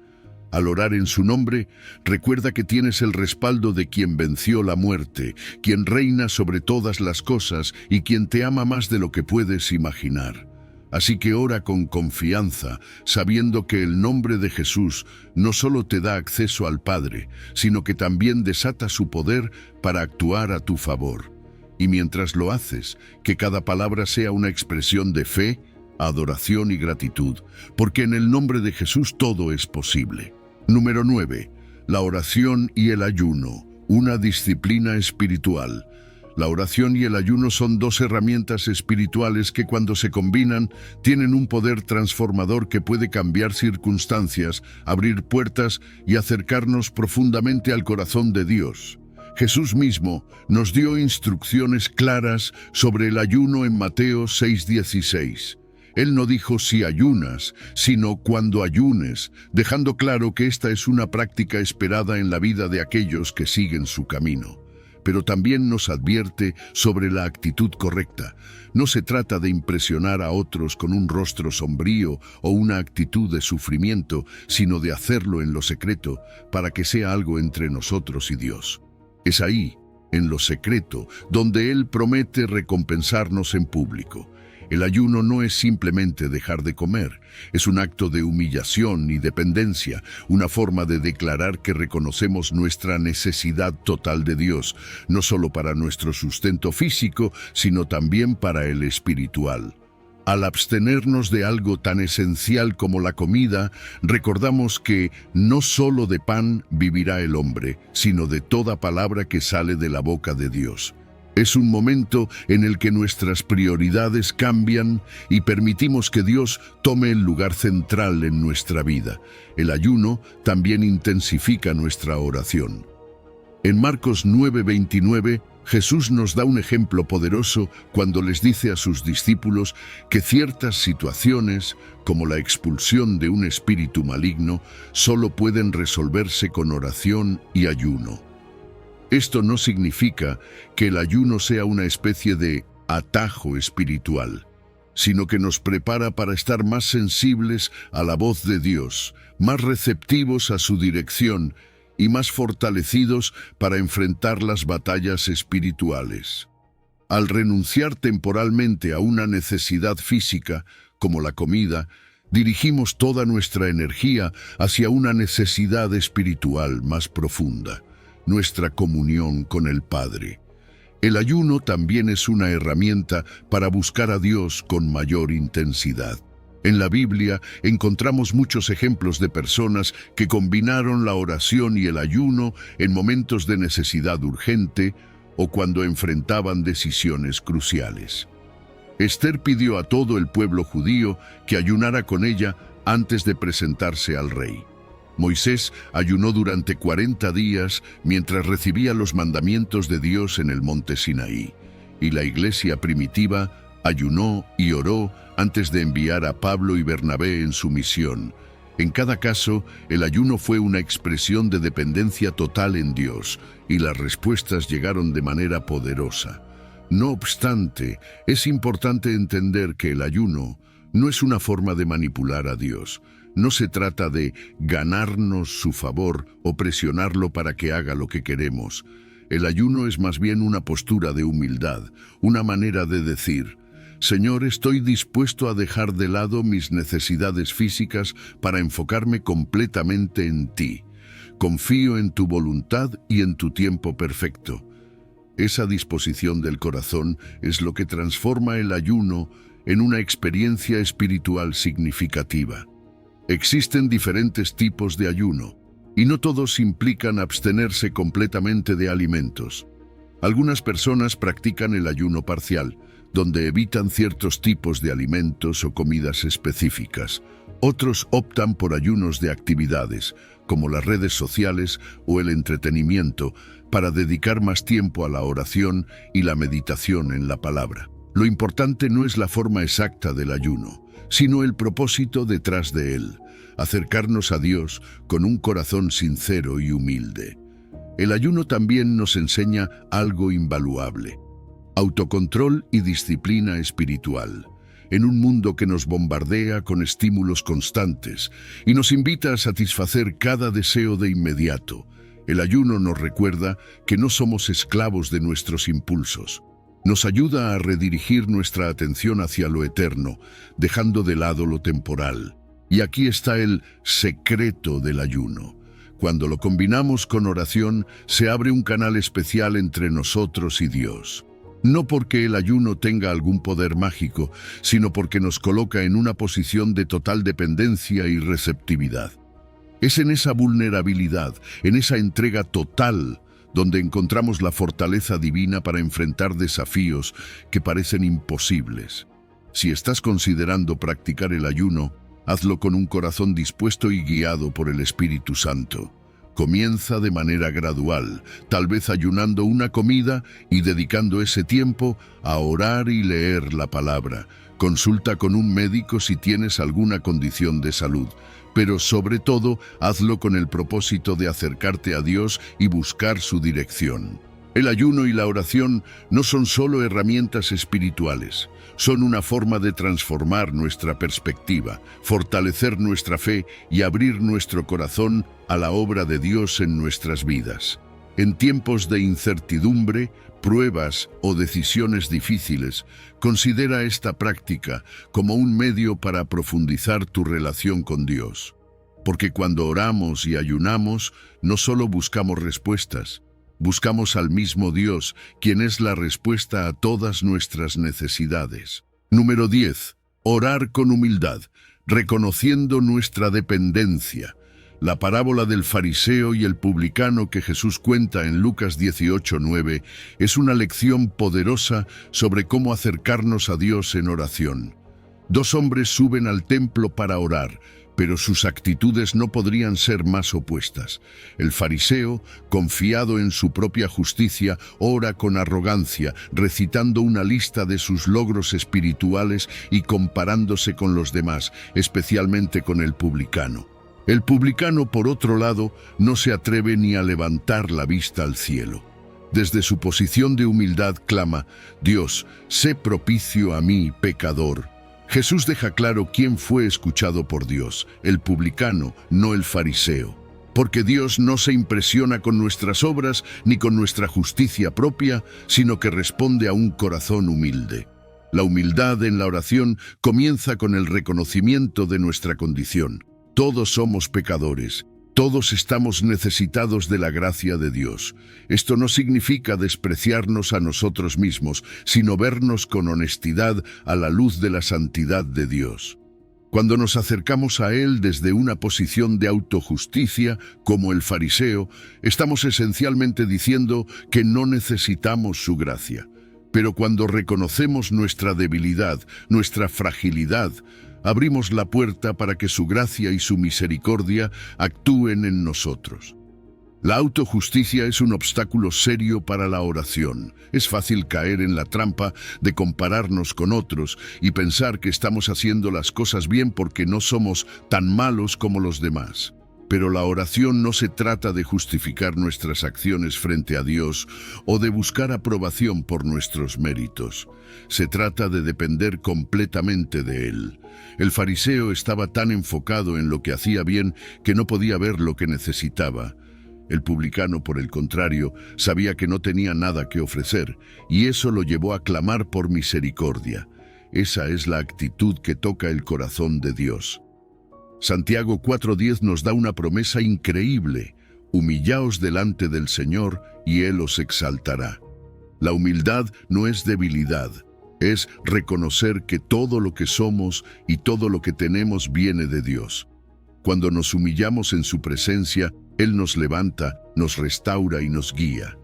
Al orar en su nombre, recuerda que tienes el respaldo de quien venció la muerte, quien reina sobre todas las cosas y quien te ama más de lo que puedes imaginar. Así que ora con confianza, sabiendo que el nombre de Jesús no solo te da acceso al Padre, sino que también desata su poder para actuar a tu favor. Y mientras lo haces, que cada palabra sea una expresión de fe, adoración y gratitud, porque en el nombre de Jesús todo es posible. Número 9. La oración y el ayuno, una disciplina espiritual. La oración y el ayuno son dos herramientas espirituales que cuando se combinan tienen un poder transformador que puede cambiar circunstancias, abrir puertas y acercarnos profundamente al corazón de Dios. Jesús mismo nos dio instrucciones claras sobre el ayuno en Mateo 6:16. Él no dijo si ayunas, sino cuando ayunes, dejando claro que esta es una práctica esperada en la vida de aquellos que siguen su camino. Pero también nos advierte sobre la actitud correcta. No se trata de impresionar a otros con un rostro sombrío o una actitud de sufrimiento, sino de hacerlo en lo secreto, para que sea algo entre nosotros y Dios. Es ahí, en lo secreto, donde Él promete recompensarnos en público. El ayuno no es simplemente dejar de comer, es un acto de humillación y dependencia, una forma de declarar que reconocemos nuestra necesidad total de Dios, no solo para nuestro sustento físico, sino también para el espiritual. Al abstenernos de algo tan esencial como la comida, recordamos que no solo de pan vivirá el hombre, sino de toda palabra que sale de la boca de Dios. Es un momento en el que nuestras prioridades cambian y permitimos que Dios tome el lugar central en nuestra vida. El ayuno también intensifica nuestra oración. En Marcos 9:29, Jesús nos da un ejemplo poderoso cuando les dice a sus discípulos que ciertas situaciones, como la expulsión de un espíritu maligno, solo pueden resolverse con oración y ayuno. Esto no significa que el ayuno sea una especie de atajo espiritual, sino que nos prepara para estar más sensibles a la voz de Dios, más receptivos a su dirección y más fortalecidos para enfrentar las batallas espirituales. Al renunciar temporalmente a una necesidad física, como la comida, dirigimos toda nuestra energía hacia una necesidad espiritual más profunda, nuestra comunión con el Padre. El ayuno también es una herramienta para buscar a Dios con mayor intensidad. En la Biblia encontramos muchos ejemplos de personas que combinaron la oración y el ayuno en momentos de necesidad urgente o cuando enfrentaban decisiones cruciales. Esther pidió a todo el pueblo judío que ayunara con ella antes de presentarse al rey. Moisés ayunó durante 40 días mientras recibía los mandamientos de Dios en el monte Sinaí, y la iglesia primitiva ayunó y oró antes de enviar a Pablo y Bernabé en su misión. En cada caso, el ayuno fue una expresión de dependencia total en Dios, y las respuestas llegaron de manera poderosa. No obstante, es importante entender que el ayuno no es una forma de manipular a Dios. No se trata de ganarnos su favor o presionarlo para que haga lo que queremos. El ayuno es más bien una postura de humildad, una manera de decir: Señor, estoy dispuesto a dejar de lado mis necesidades físicas para enfocarme completamente en ti. Confío en tu voluntad y en tu tiempo perfecto. Esa disposición del corazón es lo que transforma el ayuno en una experiencia espiritual significativa. Existen diferentes tipos de ayuno, y no todos implican abstenerse completamente de alimentos. Algunas personas practican el ayuno parcial, donde evitan ciertos tipos de alimentos o comidas específicas. Otros optan por ayunos de actividades, como las redes sociales o el entretenimiento, para dedicar más tiempo a la oración y la meditación en la palabra. Lo importante no es la forma exacta del ayuno, sino el propósito detrás de él: acercarnos a Dios con un corazón sincero y humilde. El ayuno también nos enseña algo invaluable: autocontrol y disciplina espiritual. En un mundo que nos bombardea con estímulos constantes y nos invita a satisfacer cada deseo de inmediato, el ayuno nos recuerda que no somos esclavos de nuestros impulsos. Nos ayuda a redirigir nuestra atención hacia lo eterno, dejando de lado lo temporal. Y aquí está el secreto del ayuno. Cuando lo combinamos con oración, se abre un canal especial entre nosotros y Dios. No porque el ayuno tenga algún poder mágico, sino porque nos coloca en una posición de total dependencia y receptividad. Es en esa vulnerabilidad, en esa entrega total, donde encontramos la fortaleza divina para enfrentar desafíos que parecen imposibles. Si estás considerando practicar el ayuno, hazlo con un corazón dispuesto y guiado por el Espíritu Santo. Comienza de manera gradual, tal vez ayunando una comida y dedicando ese tiempo a orar y leer la palabra. Consulta con un médico si tienes alguna condición de salud, pero sobre todo, hazlo con el propósito de acercarte a Dios y buscar su dirección. El ayuno y la oración no son solo herramientas espirituales, son una forma de transformar nuestra perspectiva, fortalecer nuestra fe y abrir nuestro corazón a la obra de Dios en nuestras vidas. En tiempos de incertidumbre, pruebas o decisiones difíciles, considera esta práctica como un medio para profundizar tu relación con Dios. Porque cuando oramos y ayunamos, no solo buscamos respuestas, buscamos al mismo Dios, quien es la respuesta a todas nuestras necesidades. Número 10. Orar con humildad, reconociendo nuestra dependencia. La parábola del fariseo y el publicano que Jesús cuenta en Lucas 18:9 es una lección poderosa sobre cómo acercarnos a Dios en oración. Dos hombres suben al templo para orar, pero sus actitudes no podrían ser más opuestas. El fariseo, confiado en su propia justicia, ora con arrogancia, recitando una lista de sus logros espirituales y comparándose con los demás, especialmente con el publicano. El publicano, por otro lado, no se atreve ni a levantar la vista al cielo. Desde su posición de humildad clama: «Dios, sé propicio a mí, pecador». Jesús deja claro quién fue escuchado por Dios: el publicano, no el fariseo. Porque Dios no se impresiona con nuestras obras ni con nuestra justicia propia, sino que responde a un corazón humilde. La humildad en la oración comienza con el reconocimiento de nuestra condición. Todos somos pecadores. Todos estamos necesitados de la gracia de Dios. Esto no significa despreciarnos a nosotros mismos, sino vernos con honestidad a la luz de la santidad de Dios. Cuando nos acercamos a Él desde una posición de autojusticia, como el fariseo, estamos esencialmente diciendo que no necesitamos su gracia. Pero cuando reconocemos nuestra debilidad, nuestra fragilidad, abrimos la puerta para que su gracia y su misericordia actúen en nosotros. La autojusticia es un obstáculo serio para la oración. Es fácil caer en la trampa de compararnos con otros y pensar que estamos haciendo las cosas bien porque no somos tan malos como los demás. Pero la oración no se trata de justificar nuestras acciones frente a Dios o de buscar aprobación por nuestros méritos. Se trata de depender completamente de Él. El fariseo estaba tan enfocado en lo que hacía bien que no podía ver lo que necesitaba. El publicano, por el contrario, sabía que no tenía nada que ofrecer, y eso lo llevó a clamar por misericordia. Esa es la actitud que toca el corazón de Dios. Santiago 4:10 nos da una promesa increíble: humillaos delante del Señor y Él os exaltará. La humildad no es debilidad, es reconocer que todo lo que somos y todo lo que tenemos viene de Dios. Cuando nos humillamos en su presencia, Él nos levanta, nos restaura y nos guía.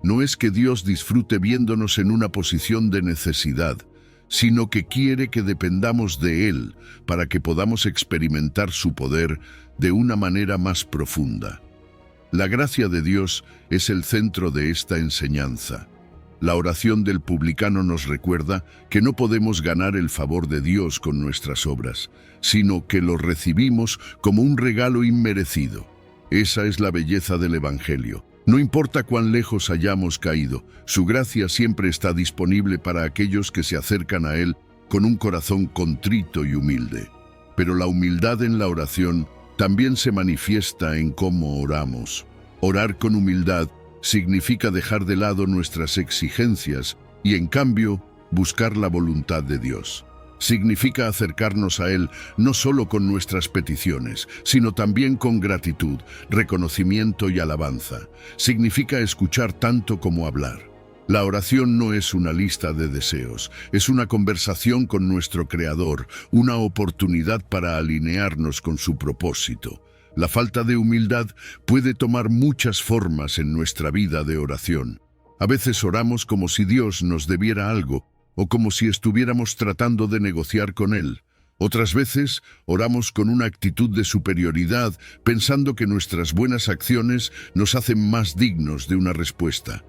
No es que Dios disfrute viéndonos en una posición de necesidad, sino que quiere que dependamos de Él para que podamos experimentar su poder de una manera más profunda. La gracia de Dios es el centro de esta enseñanza. La oración del publicano nos recuerda que no podemos ganar el favor de Dios con nuestras obras, sino que lo recibimos como un regalo inmerecido. Esa es la belleza del Evangelio. No importa cuán lejos hayamos caído, su gracia siempre está disponible para aquellos que se acercan a Él con un corazón contrito y humilde. Pero la humildad en la oración también se manifiesta en cómo oramos. Orar con humildad significa dejar de lado nuestras exigencias y, en cambio, buscar la voluntad de Dios. Significa acercarnos a Él no solo con nuestras peticiones, sino también con gratitud, reconocimiento y alabanza. Significa escuchar tanto como hablar. La oración no es una lista de deseos, es una conversación con nuestro Creador, una oportunidad para alinearnos con su propósito. La falta de humildad puede tomar muchas formas en nuestra vida de oración. A veces oramos como si Dios nos debiera algo, o como si estuviéramos tratando de negociar con Él. Otras veces oramos con una actitud de superioridad, pensando que nuestras buenas acciones nos hacen más dignos de una respuesta.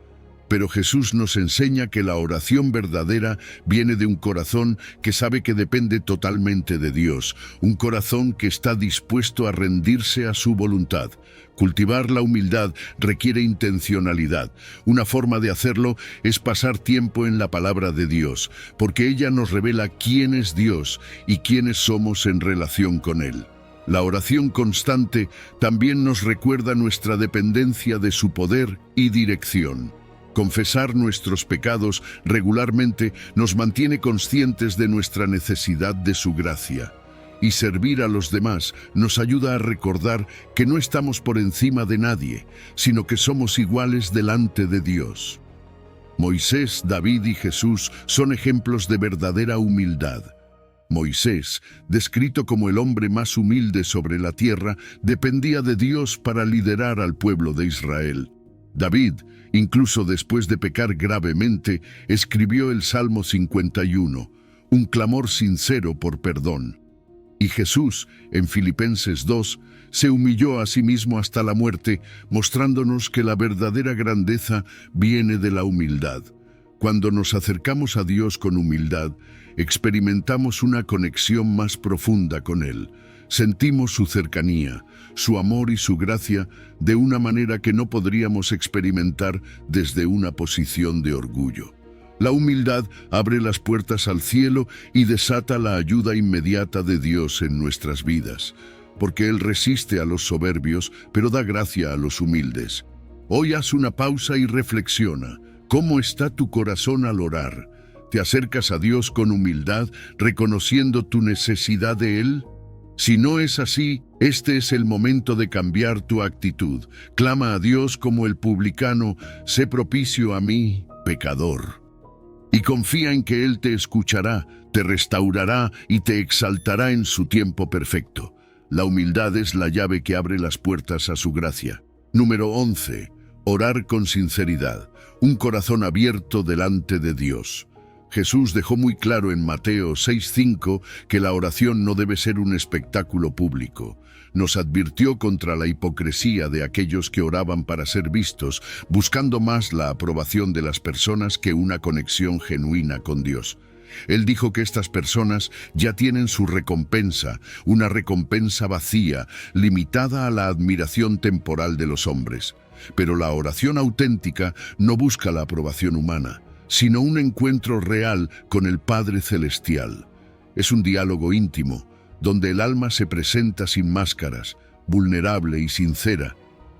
Pero Jesús nos enseña que la oración verdadera viene de un corazón que sabe que depende totalmente de Dios, un corazón que está dispuesto a rendirse a su voluntad. Cultivar la humildad requiere intencionalidad. Una forma de hacerlo es pasar tiempo en la palabra de Dios, porque ella nos revela quién es Dios y quiénes somos en relación con Él. La oración constante también nos recuerda nuestra dependencia de su poder y dirección. Confesar nuestros pecados regularmente nos mantiene conscientes de nuestra necesidad de su gracia. Y servir a los demás nos ayuda a recordar que no estamos por encima de nadie, sino que somos iguales delante de Dios. Moisés, David y Jesús son ejemplos de verdadera humildad. Moisés, descrito como el hombre más humilde sobre la tierra, dependía de Dios para liderar al pueblo de Israel. David, incluso después de pecar gravemente, escribió el Salmo 51. un clamor sincero por perdón. Y Jesús, en Filipenses 2, se humilló a sí mismo hasta la muerte, mostrándonos que la verdadera grandeza viene de la humildad. Cuando nos acercamos a Dios con humildad, experimentamos una conexión más profunda con Él. Sentimos su cercanía, su amor y su gracia de una manera que no podríamos experimentar desde una posición de orgullo. La humildad abre las puertas al cielo y desata la ayuda inmediata de Dios en nuestras vidas, porque Él resiste a los soberbios, pero da gracia a los humildes. Hoy haz una pausa y reflexiona. ¿Cómo está tu corazón al orar? ¿Te acercas a Dios con humildad, reconociendo tu necesidad de Él? Si no es así, este es el momento de cambiar tu actitud. Clama a Dios como el publicano: sé propicio a mí, pecador. Y confía en que Él te escuchará, te restaurará y te exaltará en su tiempo perfecto. La humildad es la llave que abre las puertas a su gracia. Número 11. Orar con sinceridad. Un corazón abierto delante de Dios. Jesús dejó muy claro en Mateo 6:5 que la oración no debe ser un espectáculo público. Nos advirtió contra la hipocresía de aquellos que oraban para ser vistos, buscando más la aprobación de las personas que una conexión genuina con Dios. Él dijo que estas personas ya tienen su recompensa, una recompensa vacía, limitada a la admiración temporal de los hombres. Pero la oración auténtica no busca la aprobación humana, sino un encuentro real con el Padre Celestial. Es un diálogo íntimo, donde el alma se presenta sin máscaras, vulnerable y sincera,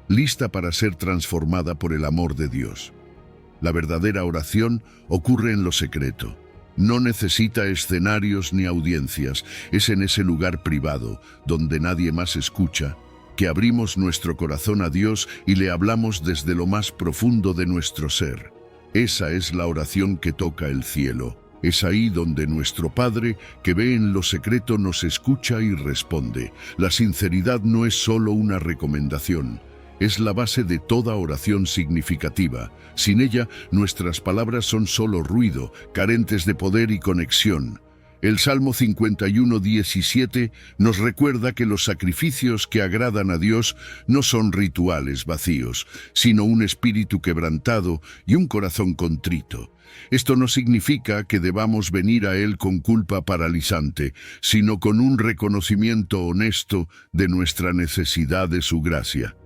lista para ser transformada por el amor de Dios. La verdadera oración ocurre en lo secreto. No necesita escenarios ni audiencias. Es en ese lugar privado, donde nadie más escucha, que abrimos nuestro corazón a Dios y le hablamos desde lo más profundo de nuestro ser. Esa es la oración que toca el cielo. Es ahí donde nuestro Padre, que ve en lo secreto, nos escucha y responde. La sinceridad no es solo una recomendación, es la base de toda oración significativa. Sin ella, nuestras palabras son solo ruido, carentes de poder y conexión. El Salmo 51:17 nos recuerda que los sacrificios que agradan a Dios no son rituales vacíos, sino un espíritu quebrantado y un corazón contrito. Esto no significa que debamos venir a Él con culpa paralizante, sino con un reconocimiento honesto de nuestra necesidad de su gracia.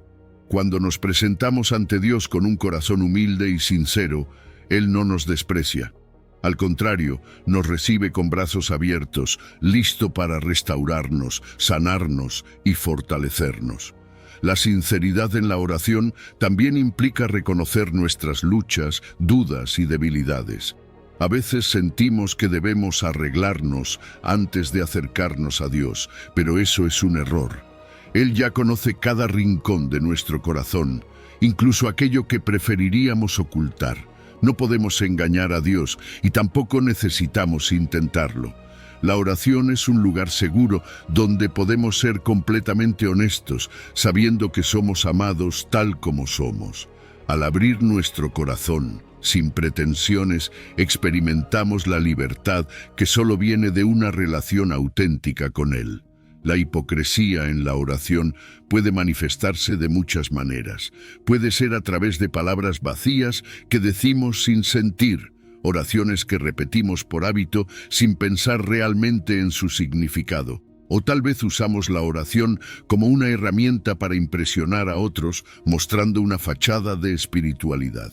Cuando nos presentamos ante Dios con un corazón humilde y sincero, Él no nos desprecia. Al contrario, nos recibe con brazos abiertos, listo para restaurarnos, sanarnos y fortalecernos. La sinceridad en la oración también implica reconocer nuestras luchas, dudas y debilidades. A veces sentimos que debemos arreglarnos antes de acercarnos a Dios, pero eso es un error. Él ya conoce cada rincón de nuestro corazón, incluso aquello que preferiríamos ocultar. No podemos engañar a Dios y tampoco necesitamos intentarlo. La oración es un lugar seguro donde podemos ser completamente honestos, sabiendo que somos amados tal como somos. Al abrir nuestro corazón, sin pretensiones, experimentamos la libertad que solo viene de una relación auténtica con Él. La hipocresía en la oración puede manifestarse de muchas maneras. Puede ser a través de palabras vacías que decimos sin sentir, oraciones que repetimos por hábito sin pensar realmente en su significado. O tal vez usamos la oración como una herramienta para impresionar a otros, mostrando una fachada de espiritualidad.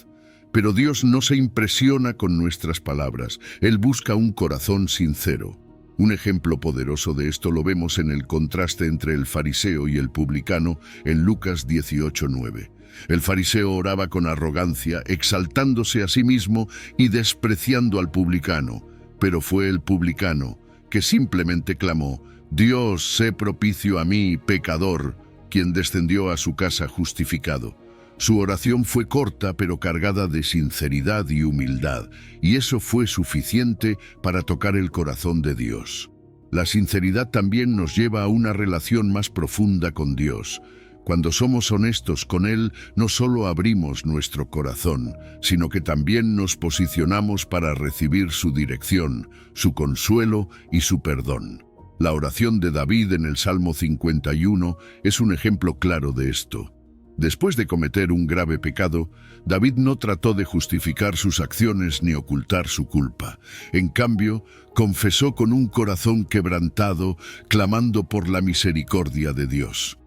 Pero Dios no se impresiona con nuestras palabras. Él busca un corazón sincero. Un ejemplo poderoso de esto lo vemos en el contraste entre el fariseo y el publicano en Lucas 18:9. El fariseo oraba con arrogancia, exaltándose a sí mismo y despreciando al publicano, pero fue el publicano que simplemente clamó: Dios, sé propicio a mí, pecador, quien descendió a su casa justificado. Su oración fue corta pero cargada de sinceridad y humildad, y eso fue suficiente para tocar el corazón de Dios. La sinceridad también nos lleva a una relación más profunda con Dios. Cuando somos honestos con Él, no solo abrimos nuestro corazón, sino que también nos posicionamos para recibir su dirección, su consuelo y su perdón. La oración de David en el Salmo 51 es un ejemplo claro de esto. Después de cometer un grave pecado, David no trató de justificar sus acciones ni ocultar su culpa. En cambio, confesó con un corazón quebrantado, clamando por la misericordia de Dios.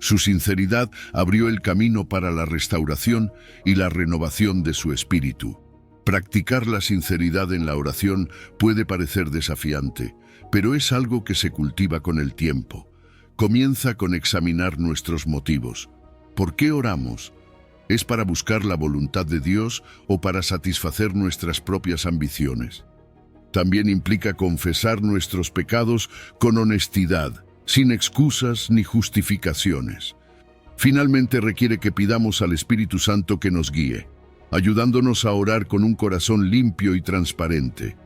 Su sinceridad abrió el camino para la restauración y la renovación de su espíritu. Practicar la sinceridad en la oración puede parecer desafiante, pero es algo que se cultiva con el tiempo. Comienza con examinar nuestros motivos. ¿Por qué oramos? ¿Es para buscar la voluntad de Dios o para satisfacer nuestras propias ambiciones? También implica confesar nuestros pecados con honestidad, sin excusas ni justificaciones. Finalmente requiere que pidamos al Espíritu Santo que nos guíe, ayudándonos a orar con un corazón limpio y transparente.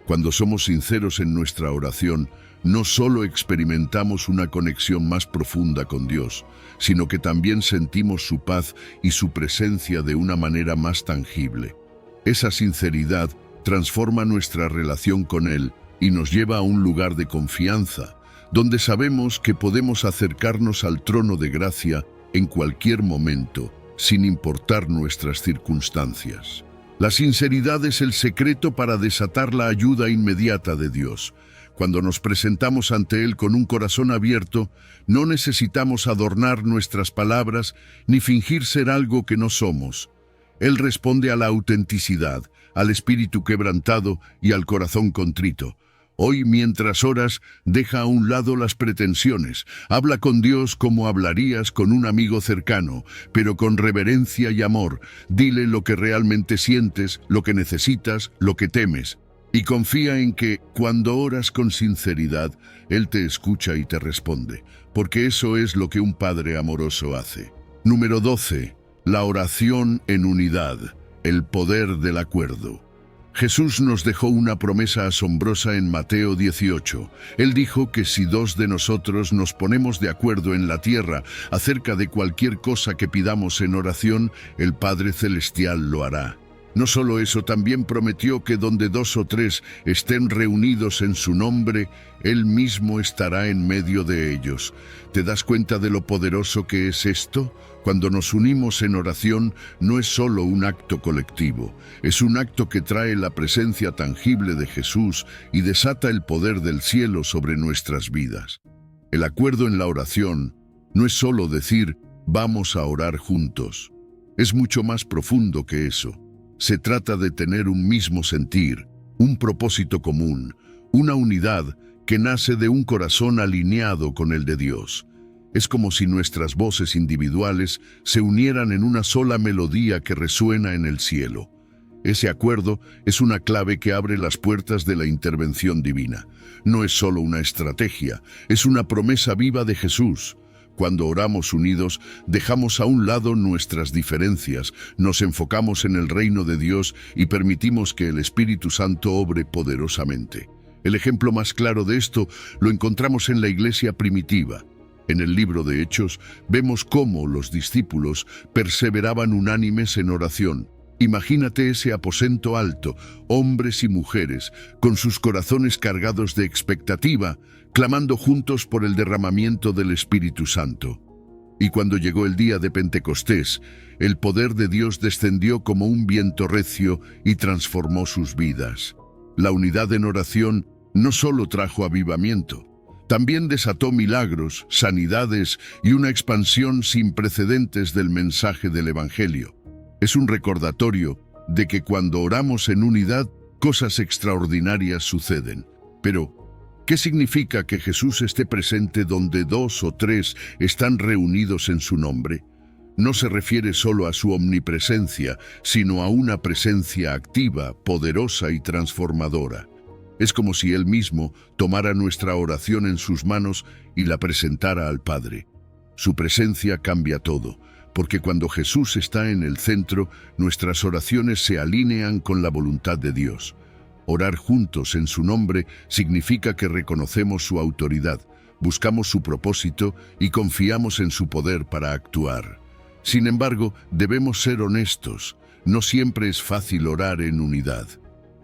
Cuando somos sinceros en nuestra oración, no solo experimentamos una conexión más profunda con Dios, sino que también sentimos su paz y su presencia de una manera más tangible. Esa sinceridad transforma nuestra relación con Él y nos lleva a un lugar de confianza, donde sabemos que podemos acercarnos al trono de gracia en cualquier momento, sin importar nuestras circunstancias. La sinceridad es el secreto para desatar la ayuda inmediata de Dios. Cuando nos presentamos ante Él con un corazón abierto, no necesitamos adornar nuestras palabras ni fingir ser algo que no somos. Él responde a la autenticidad, al espíritu quebrantado y al corazón contrito. Hoy, mientras oras, deja a un lado las pretensiones. Habla con Dios como hablarías con un amigo cercano, pero con reverencia y amor. Dile lo que realmente sientes, lo que necesitas, lo que temes. Y confía en que, cuando oras con sinceridad, Él te escucha y te responde, porque eso es lo que un Padre amoroso hace. Número 12. La oración en unidad, el poder del acuerdo. Jesús nos dejó una promesa asombrosa en Mateo 18. Él dijo que si dos de nosotros nos ponemos de acuerdo en la tierra acerca de cualquier cosa que pidamos en oración, el Padre Celestial lo hará. No solo eso, también prometió que donde 2 o 3 estén reunidos en su nombre, Él mismo estará en medio de ellos. ¿Te das cuenta de lo poderoso que es esto? Cuando nos unimos en oración, no es solo un acto colectivo, es un acto que trae la presencia tangible de Jesús y desata el poder del cielo sobre nuestras vidas. El acuerdo en la oración no es solo decir, vamos a orar juntos. Es mucho más profundo que eso. Se trata de tener un mismo sentir, un propósito común, una unidad que nace de un corazón alineado con el de Dios. Es como si nuestras voces individuales se unieran en una sola melodía que resuena en el cielo. Ese acuerdo es una clave que abre las puertas de la intervención divina. No es solo una estrategia, es una promesa viva de Jesús. Cuando oramos unidos, dejamos a un lado nuestras diferencias, nos enfocamos en el reino de Dios y permitimos que el Espíritu Santo obre poderosamente. El ejemplo más claro de esto lo encontramos en la iglesia primitiva. En el libro de Hechos vemos cómo los discípulos perseveraban unánimes en oración. Imagínate ese aposento alto, hombres y mujeres, con sus corazones cargados de expectativa, clamando juntos por el derramamiento del Espíritu Santo. Y cuando llegó el día de Pentecostés, el poder de Dios descendió como un viento recio y transformó sus vidas. La unidad en oración no solo trajo avivamiento, también desató milagros, sanidades y una expansión sin precedentes del mensaje del Evangelio. Es un recordatorio de que cuando oramos en unidad, cosas extraordinarias suceden. Pero, ¿qué significa que Jesús esté presente donde 2 o 3 están reunidos en su nombre? No se refiere solo a su omnipresencia, sino a una presencia activa, poderosa y transformadora. Es como si Él mismo tomara nuestra oración en sus manos y la presentara al Padre. Su presencia cambia todo, porque cuando Jesús está en el centro, nuestras oraciones se alinean con la voluntad de Dios. Orar juntos en su nombre significa que reconocemos su autoridad, buscamos su propósito y confiamos en su poder para actuar. Sin embargo, debemos ser honestos. No siempre es fácil orar en unidad.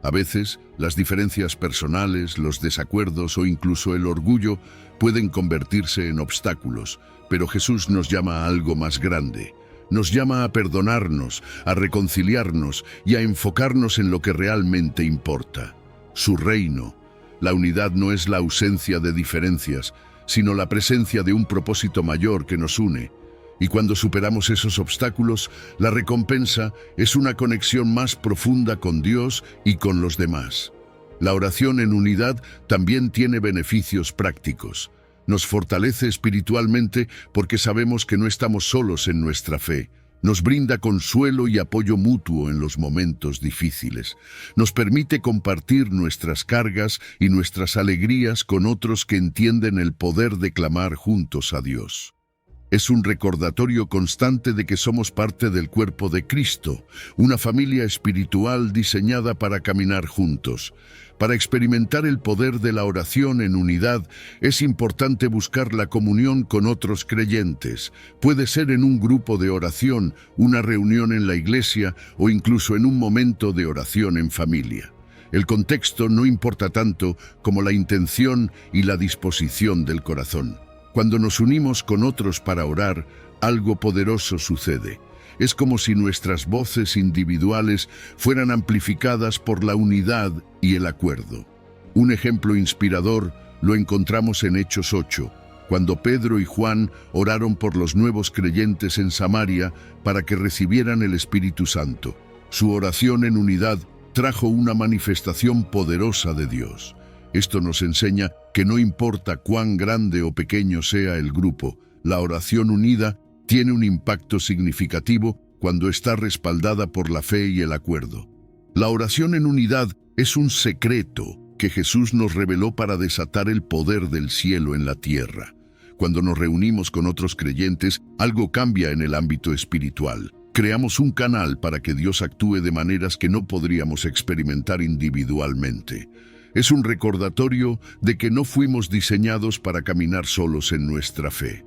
A veces, las diferencias personales, los desacuerdos o incluso el orgullo pueden convertirse en obstáculos, pero Jesús nos llama a algo más grande. Nos llama a perdonarnos, a reconciliarnos y a enfocarnos en lo que realmente importa: su reino. La unidad no es la ausencia de diferencias, sino la presencia de un propósito mayor que nos une. Y cuando superamos esos obstáculos, la recompensa es una conexión más profunda con Dios y con los demás. La oración en unidad también tiene beneficios prácticos. Nos fortalece espiritualmente porque sabemos que no estamos solos en nuestra fe. Nos brinda consuelo y apoyo mutuo en los momentos difíciles. Nos permite compartir nuestras cargas y nuestras alegrías con otros que entienden el poder de clamar juntos a Dios. Es un recordatorio constante de que somos parte del cuerpo de Cristo, una familia espiritual diseñada para caminar juntos. Para experimentar el poder de la oración en unidad, es importante buscar la comunión con otros creyentes. Puede ser en un grupo de oración, una reunión en la iglesia o incluso en un momento de oración en familia. El contexto no importa tanto como la intención y la disposición del corazón. Cuando nos unimos con otros para orar, algo poderoso sucede. Es como si nuestras voces individuales fueran amplificadas por la unidad y el acuerdo. Un ejemplo inspirador lo encontramos en Hechos 8, cuando Pedro y Juan oraron por los nuevos creyentes en Samaria para que recibieran el Espíritu Santo. Su oración en unidad trajo una manifestación poderosa de Dios. Esto nos enseña que no importa cuán grande o pequeño sea el grupo, la oración unida tiene un impacto significativo cuando está respaldada por la fe y el acuerdo. La oración en unidad es un secreto que Jesús nos reveló para desatar el poder del cielo en la tierra. Cuando nos reunimos con otros creyentes, algo cambia en el ámbito espiritual. Creamos un canal para que Dios actúe de maneras que no podríamos experimentar individualmente. Es un recordatorio de que no fuimos diseñados para caminar solos en nuestra fe.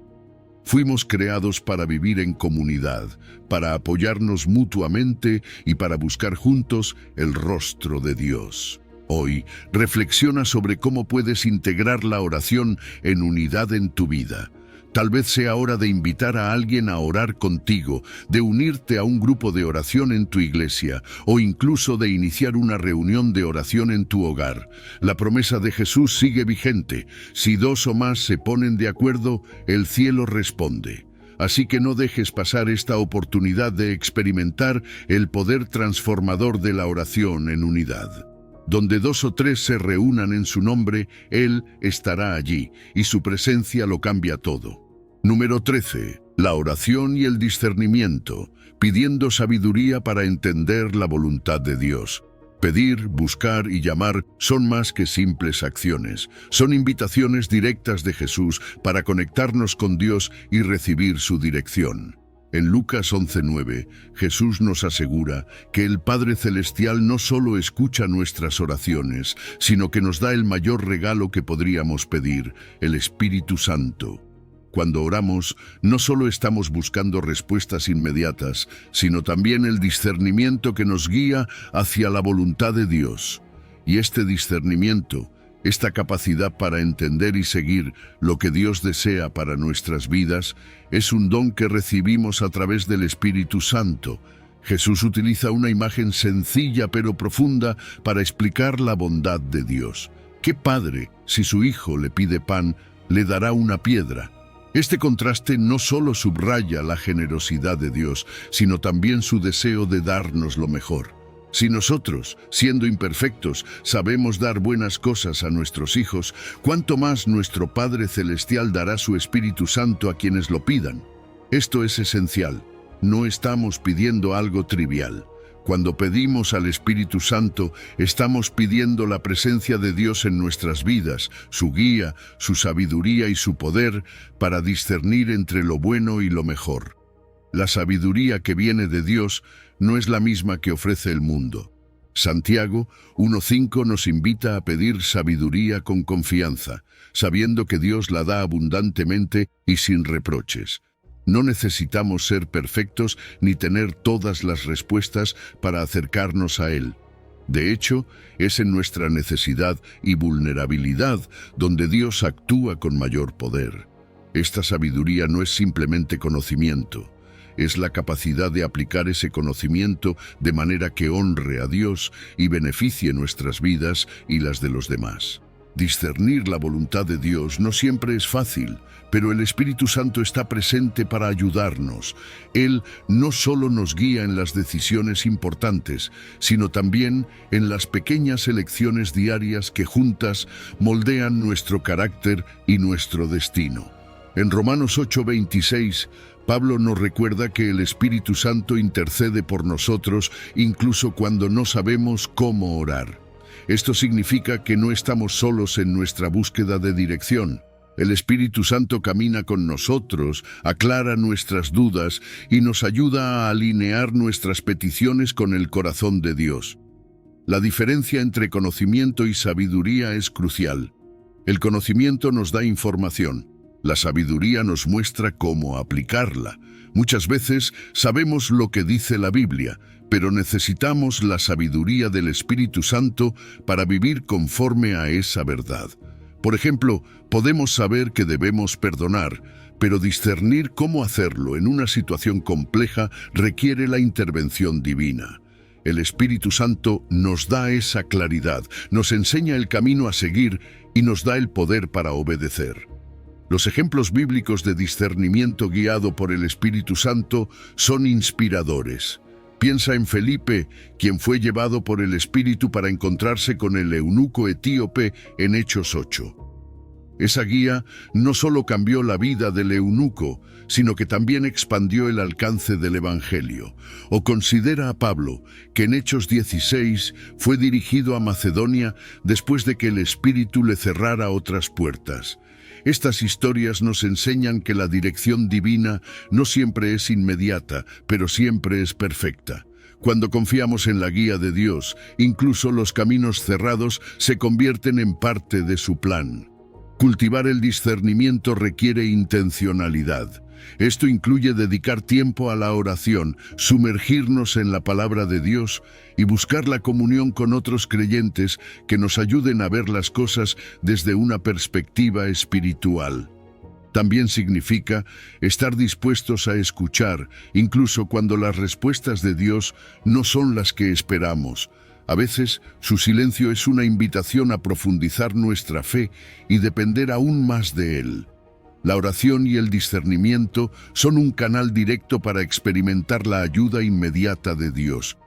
Fuimos creados para vivir en comunidad, para apoyarnos mutuamente y para buscar juntos el rostro de Dios. Hoy, reflexiona sobre cómo puedes integrar la oración en unidad en tu vida. Tal vez sea hora de invitar a alguien a orar contigo, de unirte a un grupo de oración en tu iglesia o incluso de iniciar una reunión de oración en tu hogar. La promesa de Jesús sigue vigente: si dos o más se ponen de acuerdo, el cielo responde. Así que no dejes pasar esta oportunidad de experimentar el poder transformador de la oración en unidad. Donde dos o tres se reúnan en su nombre, Él estará allí, y su presencia lo cambia todo. Número 13. La oración y el discernimiento, pidiendo sabiduría para entender la voluntad de Dios. Pedir, buscar y llamar son más que simples acciones. Son invitaciones directas de Jesús para conectarnos con Dios y recibir su dirección. En Lucas 11:9, Jesús nos asegura que el Padre Celestial no solo escucha nuestras oraciones, sino que nos da el mayor regalo que podríamos pedir: el Espíritu Santo. Cuando oramos, no solo estamos buscando respuestas inmediatas, sino también el discernimiento que nos guía hacia la voluntad de Dios. Y este discernimiento, esta capacidad para entender y seguir lo que Dios desea para nuestras vidas, es un don que recibimos a través del Espíritu Santo. Jesús utiliza una imagen sencilla pero profunda para explicar la bondad de Dios. ¿Qué padre, si su hijo le pide pan, le dará una piedra? Este contraste no solo subraya la generosidad de Dios, sino también su deseo de darnos lo mejor. Si nosotros, siendo imperfectos, sabemos dar buenas cosas a nuestros hijos, ¿cuánto más nuestro Padre Celestial dará su Espíritu Santo a quienes lo pidan? Esto es esencial. No estamos pidiendo algo trivial. Cuando pedimos al Espíritu Santo, estamos pidiendo la presencia de Dios en nuestras vidas, su guía, su sabiduría y su poder para discernir entre lo bueno y lo mejor. La sabiduría que viene de Dios no es la misma que ofrece el mundo. Santiago 1:5 nos invita a pedir sabiduría con confianza, sabiendo que Dios la da abundantemente y sin reproches. No necesitamos ser perfectos ni tener todas las respuestas para acercarnos a Él. De hecho, es en nuestra necesidad y vulnerabilidad donde Dios actúa con mayor poder. Esta sabiduría no es simplemente conocimiento, es la capacidad de aplicar ese conocimiento de manera que honre a Dios y beneficie nuestras vidas y las de los demás. Discernir la voluntad de Dios no siempre es fácil, pero el Espíritu Santo está presente para ayudarnos. Él no solo nos guía en las decisiones importantes, sino también en las pequeñas elecciones diarias que juntas moldean nuestro carácter y nuestro destino. En Romanos 8:26, Pablo nos recuerda que el Espíritu Santo intercede por nosotros incluso cuando no sabemos cómo orar. Esto significa que no estamos solos en nuestra búsqueda de dirección. El Espíritu Santo camina con nosotros, aclara nuestras dudas y nos ayuda a alinear nuestras peticiones con el corazón de Dios. La diferencia entre conocimiento y sabiduría es crucial. El conocimiento nos da información. La sabiduría nos muestra cómo aplicarla. Muchas veces sabemos lo que dice la Biblia, pero necesitamos la sabiduría del Espíritu Santo para vivir conforme a esa verdad. Por ejemplo, podemos saber que debemos perdonar, pero discernir cómo hacerlo en una situación compleja requiere la intervención divina. El Espíritu Santo nos da esa claridad, nos enseña el camino a seguir y nos da el poder para obedecer. Los ejemplos bíblicos de discernimiento guiado por el Espíritu Santo son inspiradores. Piensa en Felipe, quien fue llevado por el Espíritu para encontrarse con el eunuco etíope en Hechos 8. Esa guía no solo cambió la vida del eunuco, sino que también expandió el alcance del Evangelio. O considera a Pablo, que en Hechos 16 fue dirigido a Macedonia después de que el Espíritu le cerrara otras puertas. Estas historias nos enseñan que la dirección divina no siempre es inmediata, pero siempre es perfecta. Cuando confiamos en la guía de Dios, incluso los caminos cerrados se convierten en parte de su plan. Cultivar el discernimiento requiere intencionalidad. Esto incluye dedicar tiempo a la oración, sumergirnos en la palabra de Dios y buscar la comunión con otros creyentes que nos ayuden a ver las cosas desde una perspectiva espiritual. También significa estar dispuestos a escuchar, incluso cuando las respuestas de Dios no son las que esperamos. A veces, su silencio es una invitación a profundizar nuestra fe y depender aún más de Él. La oración y el discernimiento son un canal directo para experimentar la ayuda inmediata de Dios.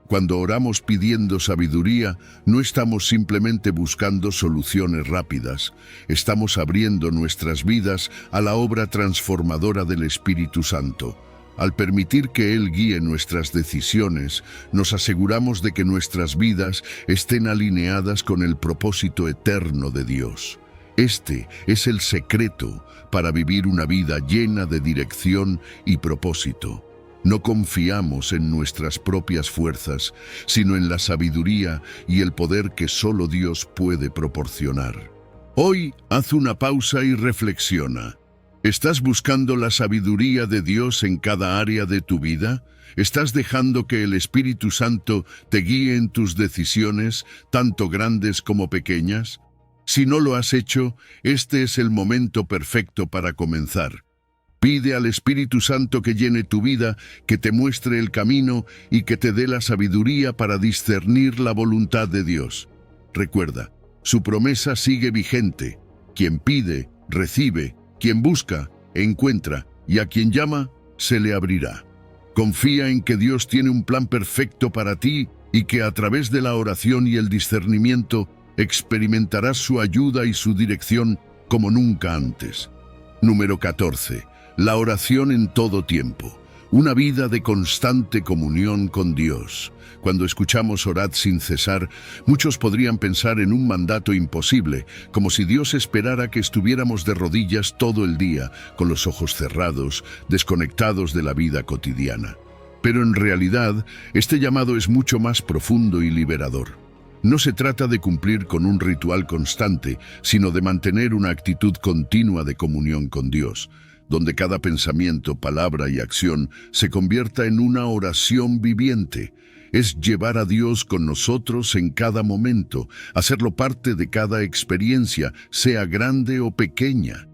Cuando oramos pidiendo sabiduría, no estamos simplemente buscando soluciones rápidas, estamos abriendo nuestras vidas a la obra transformadora del Espíritu Santo. Al permitir que Él guíe nuestras decisiones, nos aseguramos de que nuestras vidas estén alineadas con el propósito eterno de Dios. Este es el secreto para vivir una vida llena de dirección y propósito. No confiamos en nuestras propias fuerzas, sino en la sabiduría y el poder que solo Dios puede proporcionar. Hoy, haz una pausa y reflexiona. ¿Estás buscando la sabiduría de Dios en cada área de tu vida? ¿Estás dejando que el Espíritu Santo te guíe en tus decisiones, tanto grandes como pequeñas? Si no lo has hecho, este es el momento perfecto para comenzar. Pide al Espíritu Santo que llene tu vida, que te muestre el camino y que te dé la sabiduría para discernir la voluntad de Dios. Recuerda, su promesa sigue vigente. Quien pide, recibe. Quien busca, encuentra, y a quien llama, se le abrirá. Confía en que Dios tiene un plan perfecto para ti y que a través de la oración y el discernimiento experimentarás su ayuda y su dirección como nunca antes. Número 14. La oración en todo tiempo. Una vida de constante comunión con Dios. Cuando escuchamos orad sin cesar, muchos podrían pensar en un mandato imposible, como si Dios esperara que estuviéramos de rodillas todo el día, con los ojos cerrados, desconectados de la vida cotidiana. Pero en realidad, este llamado es mucho más profundo y liberador. No se trata de cumplir con un ritual constante, sino de mantener una actitud continua de comunión con Dios, donde cada pensamiento, palabra y acción se convierta en una oración viviente. Es llevar a Dios con nosotros en cada momento, hacerlo parte de cada experiencia, sea grande o pequeña.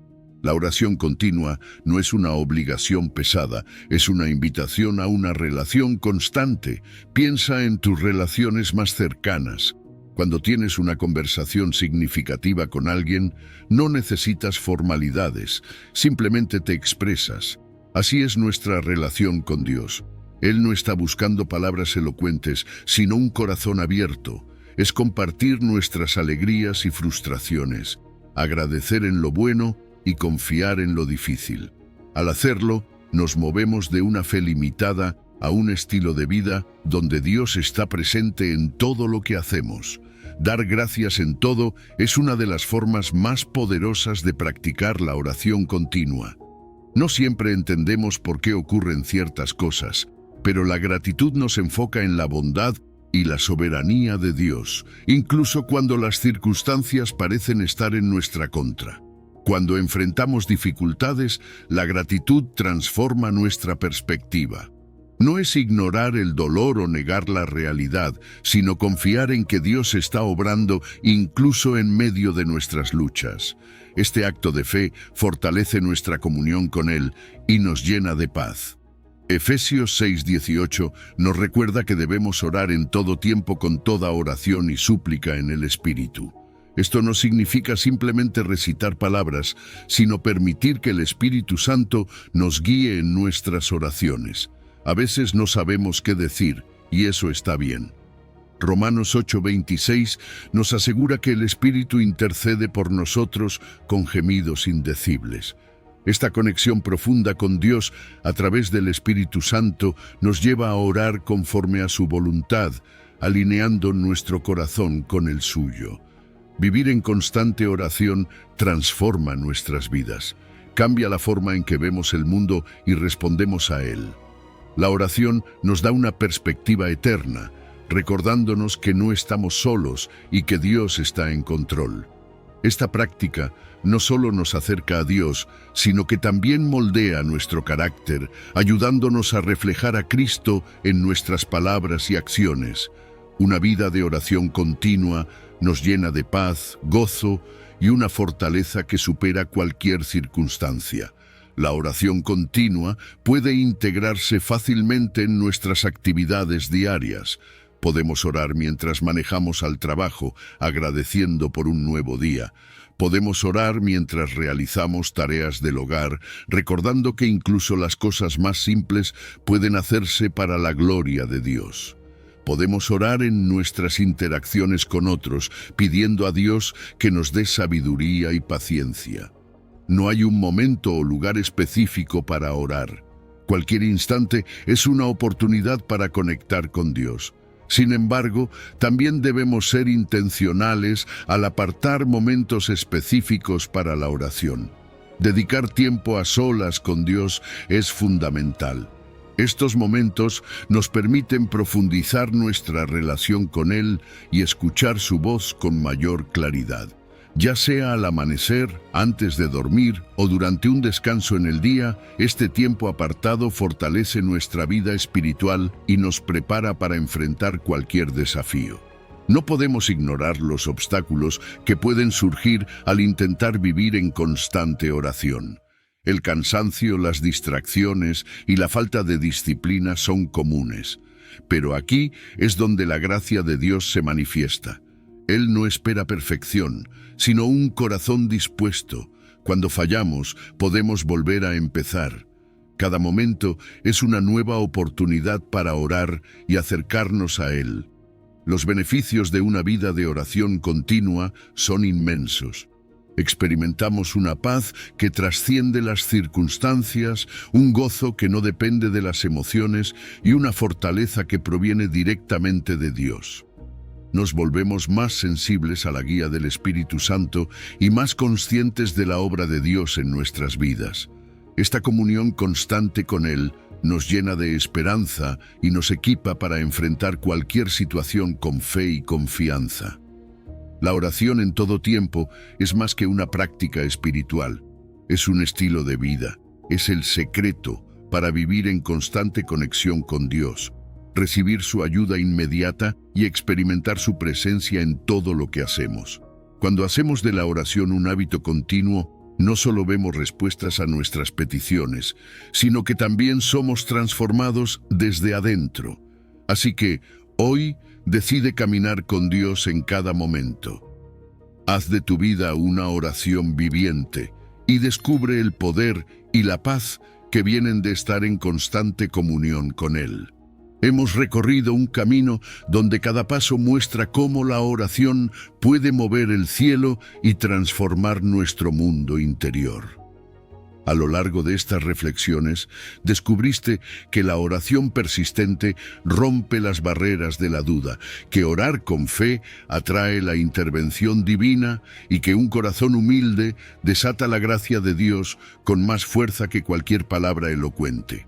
La oración continua no es una obligación pesada, es una invitación a una relación constante. Piensa en tus relaciones más cercanas. Cuando tienes una conversación significativa con alguien, no necesitas formalidades, simplemente te expresas. Así es nuestra relación con Dios. Él no está buscando palabras elocuentes, sino un corazón abierto. Es compartir nuestras alegrías y frustraciones, agradecer en lo bueno y confiar en lo difícil. Al hacerlo, nos movemos de una fe limitada a un estilo de vida donde Dios está presente en todo lo que hacemos. Dar gracias en todo es una de las formas más poderosas de practicar la oración continua. No siempre entendemos por qué ocurren ciertas cosas, pero la gratitud nos enfoca en la bondad y la soberanía de Dios, incluso cuando las circunstancias parecen estar en nuestra contra. Cuando enfrentamos dificultades, la gratitud transforma nuestra perspectiva. No es ignorar el dolor o negar la realidad, sino confiar en que Dios está obrando incluso en medio de nuestras luchas. Este acto de fe fortalece nuestra comunión con Él y nos llena de paz. Efesios 6:18 nos recuerda que debemos orar en todo tiempo con toda oración y súplica en el Espíritu. Esto no significa simplemente recitar palabras, sino permitir que el Espíritu Santo nos guíe en nuestras oraciones. A veces no sabemos qué decir, y eso está bien. Romanos 8:26 nos asegura que el Espíritu intercede por nosotros con gemidos indecibles. Esta conexión profunda con Dios a través del Espíritu Santo nos lleva a orar conforme a su voluntad, alineando nuestro corazón con el suyo. Vivir en constante oración transforma nuestras vidas, cambia la forma en que vemos el mundo y respondemos a él. La oración nos da una perspectiva eterna, recordándonos que no estamos solos y que Dios está en control. Esta práctica no solo nos acerca a Dios, sino que también moldea nuestro carácter, ayudándonos a reflejar a Cristo en nuestras palabras y acciones. Una vida de oración continua nos llena de paz, gozo y una fortaleza que supera cualquier circunstancia. La oración continua puede integrarse fácilmente en nuestras actividades diarias. Podemos orar mientras manejamos al trabajo, agradeciendo por un nuevo día. Podemos orar mientras realizamos tareas del hogar, recordando que incluso las cosas más simples pueden hacerse para la gloria de Dios. Podemos orar en nuestras interacciones con otros, pidiendo a Dios que nos dé sabiduría y paciencia. No hay un momento o lugar específico para orar. Cualquier instante es una oportunidad para conectar con Dios. Sin embargo, también debemos ser intencionales al apartar momentos específicos para la oración. Dedicar tiempo a solas con Dios es fundamental. Estos momentos nos permiten profundizar nuestra relación con Él y escuchar su voz con mayor claridad. Ya sea al amanecer, antes de dormir o durante un descanso en el día, este tiempo apartado fortalece nuestra vida espiritual y nos prepara para enfrentar cualquier desafío. No podemos ignorar los obstáculos que pueden surgir al intentar vivir en constante oración. El cansancio, las distracciones y la falta de disciplina son comunes. Pero aquí es donde la gracia de Dios se manifiesta. Él no espera perfección, sino un corazón dispuesto. Cuando fallamos, podemos volver a empezar. Cada momento es una nueva oportunidad para orar y acercarnos a Él. Los beneficios de una vida de oración continua son inmensos. Experimentamos una paz que trasciende las circunstancias, un gozo que no depende de las emociones y una fortaleza que proviene directamente de Dios. Nos volvemos más sensibles a la guía del Espíritu Santo y más conscientes de la obra de Dios en nuestras vidas. Esta comunión constante con Él nos llena de esperanza y nos equipa para enfrentar cualquier situación con fe y confianza. La oración en todo tiempo es más que una práctica espiritual, es un estilo de vida, es el secreto para vivir en constante conexión con Dios, recibir su ayuda inmediata y experimentar su presencia en todo lo que hacemos. Cuando hacemos de la oración un hábito continuo, no solo vemos respuestas a nuestras peticiones, sino que también somos transformados desde adentro. Así que, hoy, decide caminar con Dios en cada momento. Haz de tu vida una oración viviente y descubre el poder y la paz que vienen de estar en constante comunión con Él. Hemos recorrido un camino donde cada paso muestra cómo la oración puede mover el cielo y transformar nuestro mundo interior. A lo largo de estas reflexiones, descubriste que la oración persistente rompe las barreras de la duda, que orar con fe atrae la intervención divina y que un corazón humilde desata la gracia de Dios con más fuerza que cualquier palabra elocuente.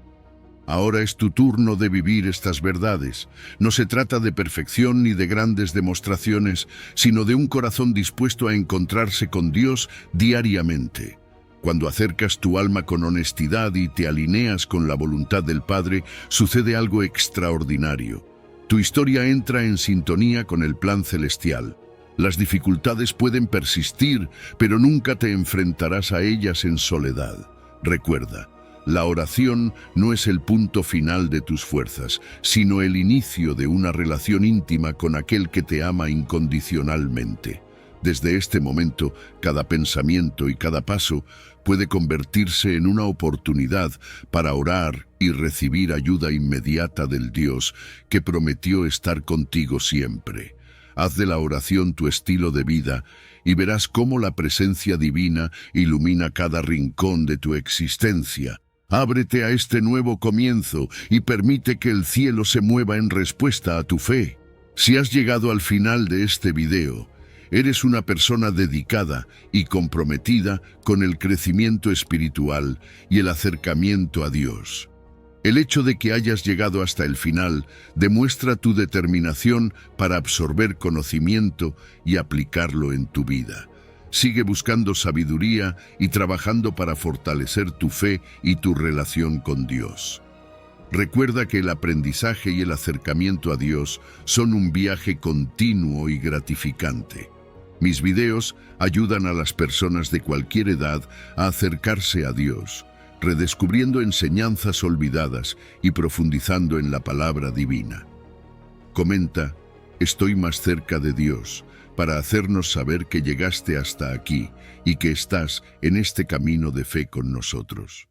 Ahora es tu turno de vivir estas verdades. No se trata de perfección ni de grandes demostraciones, sino de un corazón dispuesto a encontrarse con Dios diariamente. Cuando acercas tu alma con honestidad y te alineas con la voluntad del Padre, sucede algo extraordinario. Tu historia entra en sintonía con el plan celestial. Las dificultades pueden persistir, pero nunca te enfrentarás a ellas en soledad. Recuerda, la oración no es el punto final de tus fuerzas, sino el inicio de una relación íntima con aquel que te ama incondicionalmente. Desde este momento, cada pensamiento y cada paso puede convertirse en una oportunidad para orar y recibir ayuda inmediata del Dios que prometió estar contigo siempre. Haz de la oración tu estilo de vida y verás cómo la presencia divina ilumina cada rincón de tu existencia. Ábrete a este nuevo comienzo y permite que el cielo se mueva en respuesta a tu fe. Si has llegado al final de este video, eres una persona dedicada y comprometida con el crecimiento espiritual y el acercamiento a Dios. El hecho de que hayas llegado hasta el final demuestra tu determinación para absorber conocimiento y aplicarlo en tu vida. Sigue buscando sabiduría y trabajando para fortalecer tu fe y tu relación con Dios. Recuerda que el aprendizaje y el acercamiento a Dios son un viaje continuo y gratificante. Mis videos ayudan a las personas de cualquier edad a acercarse a Dios, redescubriendo enseñanzas olvidadas y profundizando en la palabra divina. Comenta, estoy más cerca de Dios, para hacernos saber que llegaste hasta aquí y que estás en este camino de fe con nosotros.